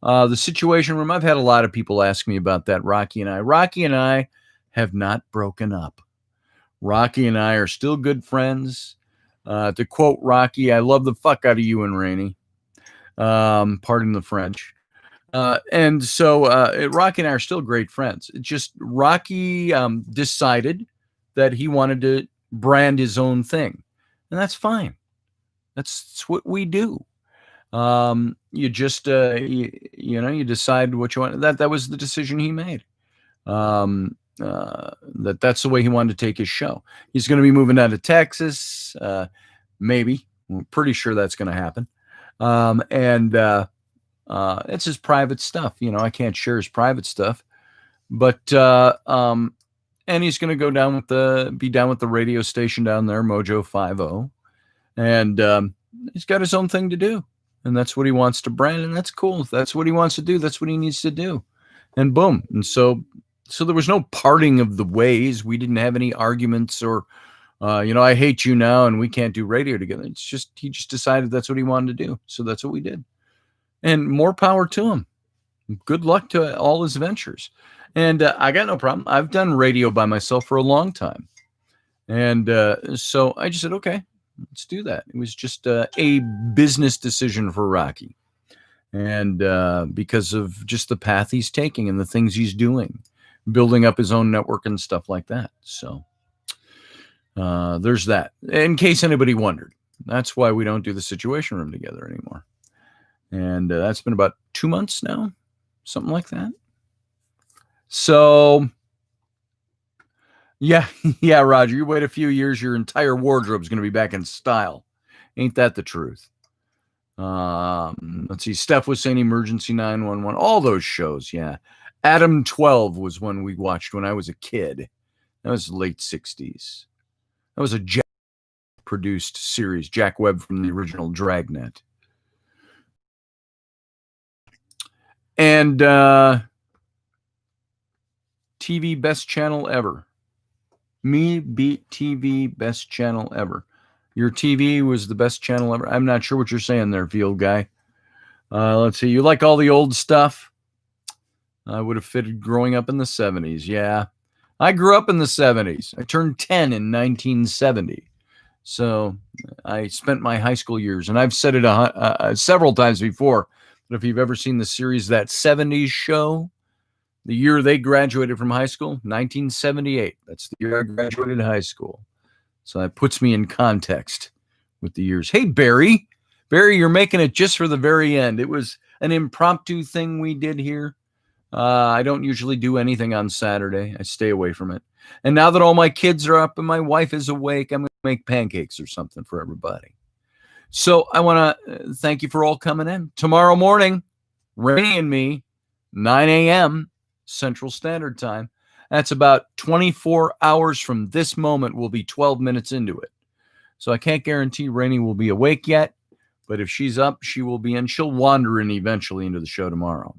The Situation Room, I've had a lot of people ask me about that, Rocky and I. Rocky and I have not broken up. Rocky and I are still good friends. To quote Rocky, I love the fuck out of you and Rainey. Pardon the French. And so Rocky and I are still great friends. It's just Rocky decided that he wanted to brand his own thing. And that's fine. That's what we do. You just you decide what you want. That was the decision he made. That's the way he wanted to take his show. He's going to be moving down to Texas. Maybe. I'm pretty sure that's going to happen. And it's his private stuff. I can't share his private stuff. But and he's going to go down be down with the radio station down there, Mojo 50, and he's got his own thing to do, and that's what he wants to brand, and that's cool. If that's what he wants to do, that's what he needs to do, and boom. And so there was no parting of the ways. We didn't have any arguments or, I hate you now, and we can't do radio together. It's just he just decided that's what he wanted to do, so that's what we did, and more power to him. Good luck to all his ventures. And I got no problem. I've done radio by myself for a long time. And so I just said, okay, let's do that. It was just a business decision for Rocky. And because of just the path he's taking and the things he's doing, building up his own network and stuff like that. So there's that. In case anybody wondered, that's why we don't do the Situation Room together anymore. And that's been about 2 months now, something like that. So, yeah, Roger, you wait a few years, your entire wardrobe is going to be back in style. Ain't that the truth? Let's see. Steph was saying Emergency 911, all those shows. Yeah. Adam 12 was one we watched when I was a kid. That was late 60s. That was a Jack produced series, Jack Webb from the original Dragnet. And, TV best channel ever. Me beat TV best channel ever. Your TV was the best channel ever. I'm not sure what you're saying there, field guy. Let's see. You like all the old stuff? I would have fitted growing up in the 70s. Yeah. I grew up in the 70s. I turned 10 in 1970. So I spent my high school years, and I've said it several times before, but if you've ever seen the series, That 70s Show, the year they graduated from high school, 1978. That's the year I graduated high school. So that puts me in context with the years. Hey, Barry. Barry, you're making it just for the very end. It was an impromptu thing we did here. I don't usually do anything on Saturday. I stay away from it. And now that all my kids are up and my wife is awake, I'm going to make pancakes or something for everybody. So I want to thank you for all coming in. Tomorrow morning, Rainey and me, 9 a.m., Central Standard Time. That's about 24 hours from this moment. We'll be 12 minutes into it. So I can't guarantee Rainey will be awake yet, but if she's up, she will be in. She'll wander in eventually into the show tomorrow.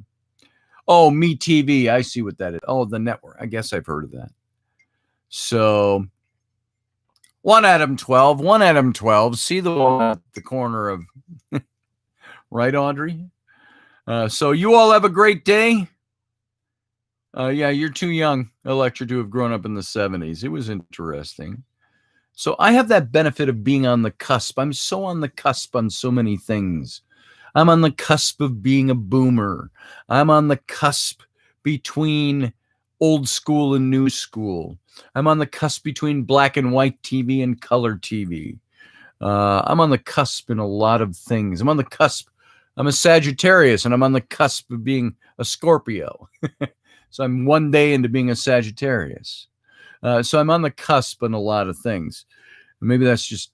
Oh, Me TV. I see what that is. Oh, the network. I guess I've heard of that. So one Adam 12. See the one at the corner of right, Audrey? So you all have a great day. Yeah, you're too young, Electra, to have grown up in the 70s. It was interesting. So I have that benefit of being on the cusp. I'm so on the cusp on so many things. I'm on the cusp of being a boomer. I'm on the cusp between old school and new school. I'm on the cusp between black and white TV and color TV. I'm on the cusp in a lot of things. I'm on the cusp. I'm a Sagittarius, and I'm on the cusp of being a Scorpio. So I'm one day into being a Sagittarius. So I'm on the cusp in a lot of things. Maybe there's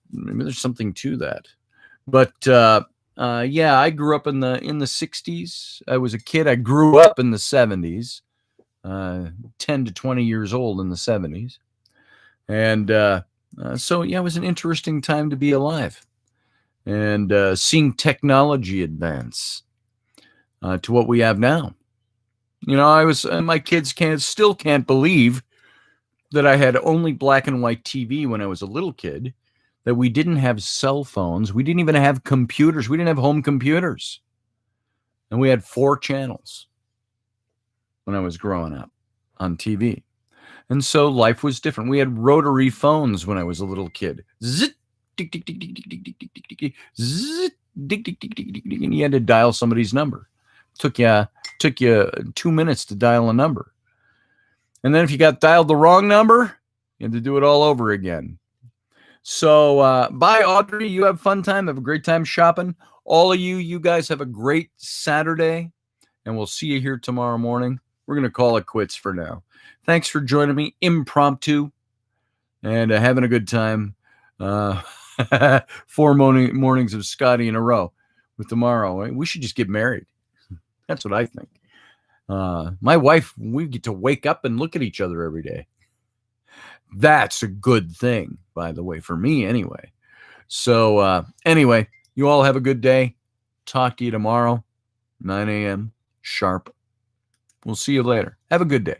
something to that. But yeah, I grew up in the 60s. I was a kid. I grew up in the 70s, 10 to 20 years old in the 70s. And so, yeah, it was an interesting time to be alive. And seeing technology advance to what we have now. My kids still can't believe that I had only black and white TV when I was a little kid, that we didn't have cell phones. We didn't even have computers. We didn't have home computers. And we had 4 channels when I was growing up on TV. And so life was different. We had rotary phones when I was a little kid. Zit, tick, tick, tick, tick, tick, tick, tick, tick, tick, tick, zit, tick, tick, tick, tick, tick, tick, and you had to dial somebody's number. Took you 2 minutes to dial a number. And then if you got dialed the wrong number, you had to do it all over again. So bye, Audrey. You have fun time. Have a great time shopping. All of you guys have a great Saturday, and we'll see you here tomorrow morning. We're going to call it quits for now. Thanks for joining me impromptu and having a good time. 4 mornings of Scotty in a row with tomorrow. We should just get married. That's what I think. My wife, we get to wake up and look at each other every day. That's a good thing, by the way, for me anyway. So anyway, you all have a good day. Talk to you tomorrow, 9 a.m. sharp. We'll see you later. Have a good day.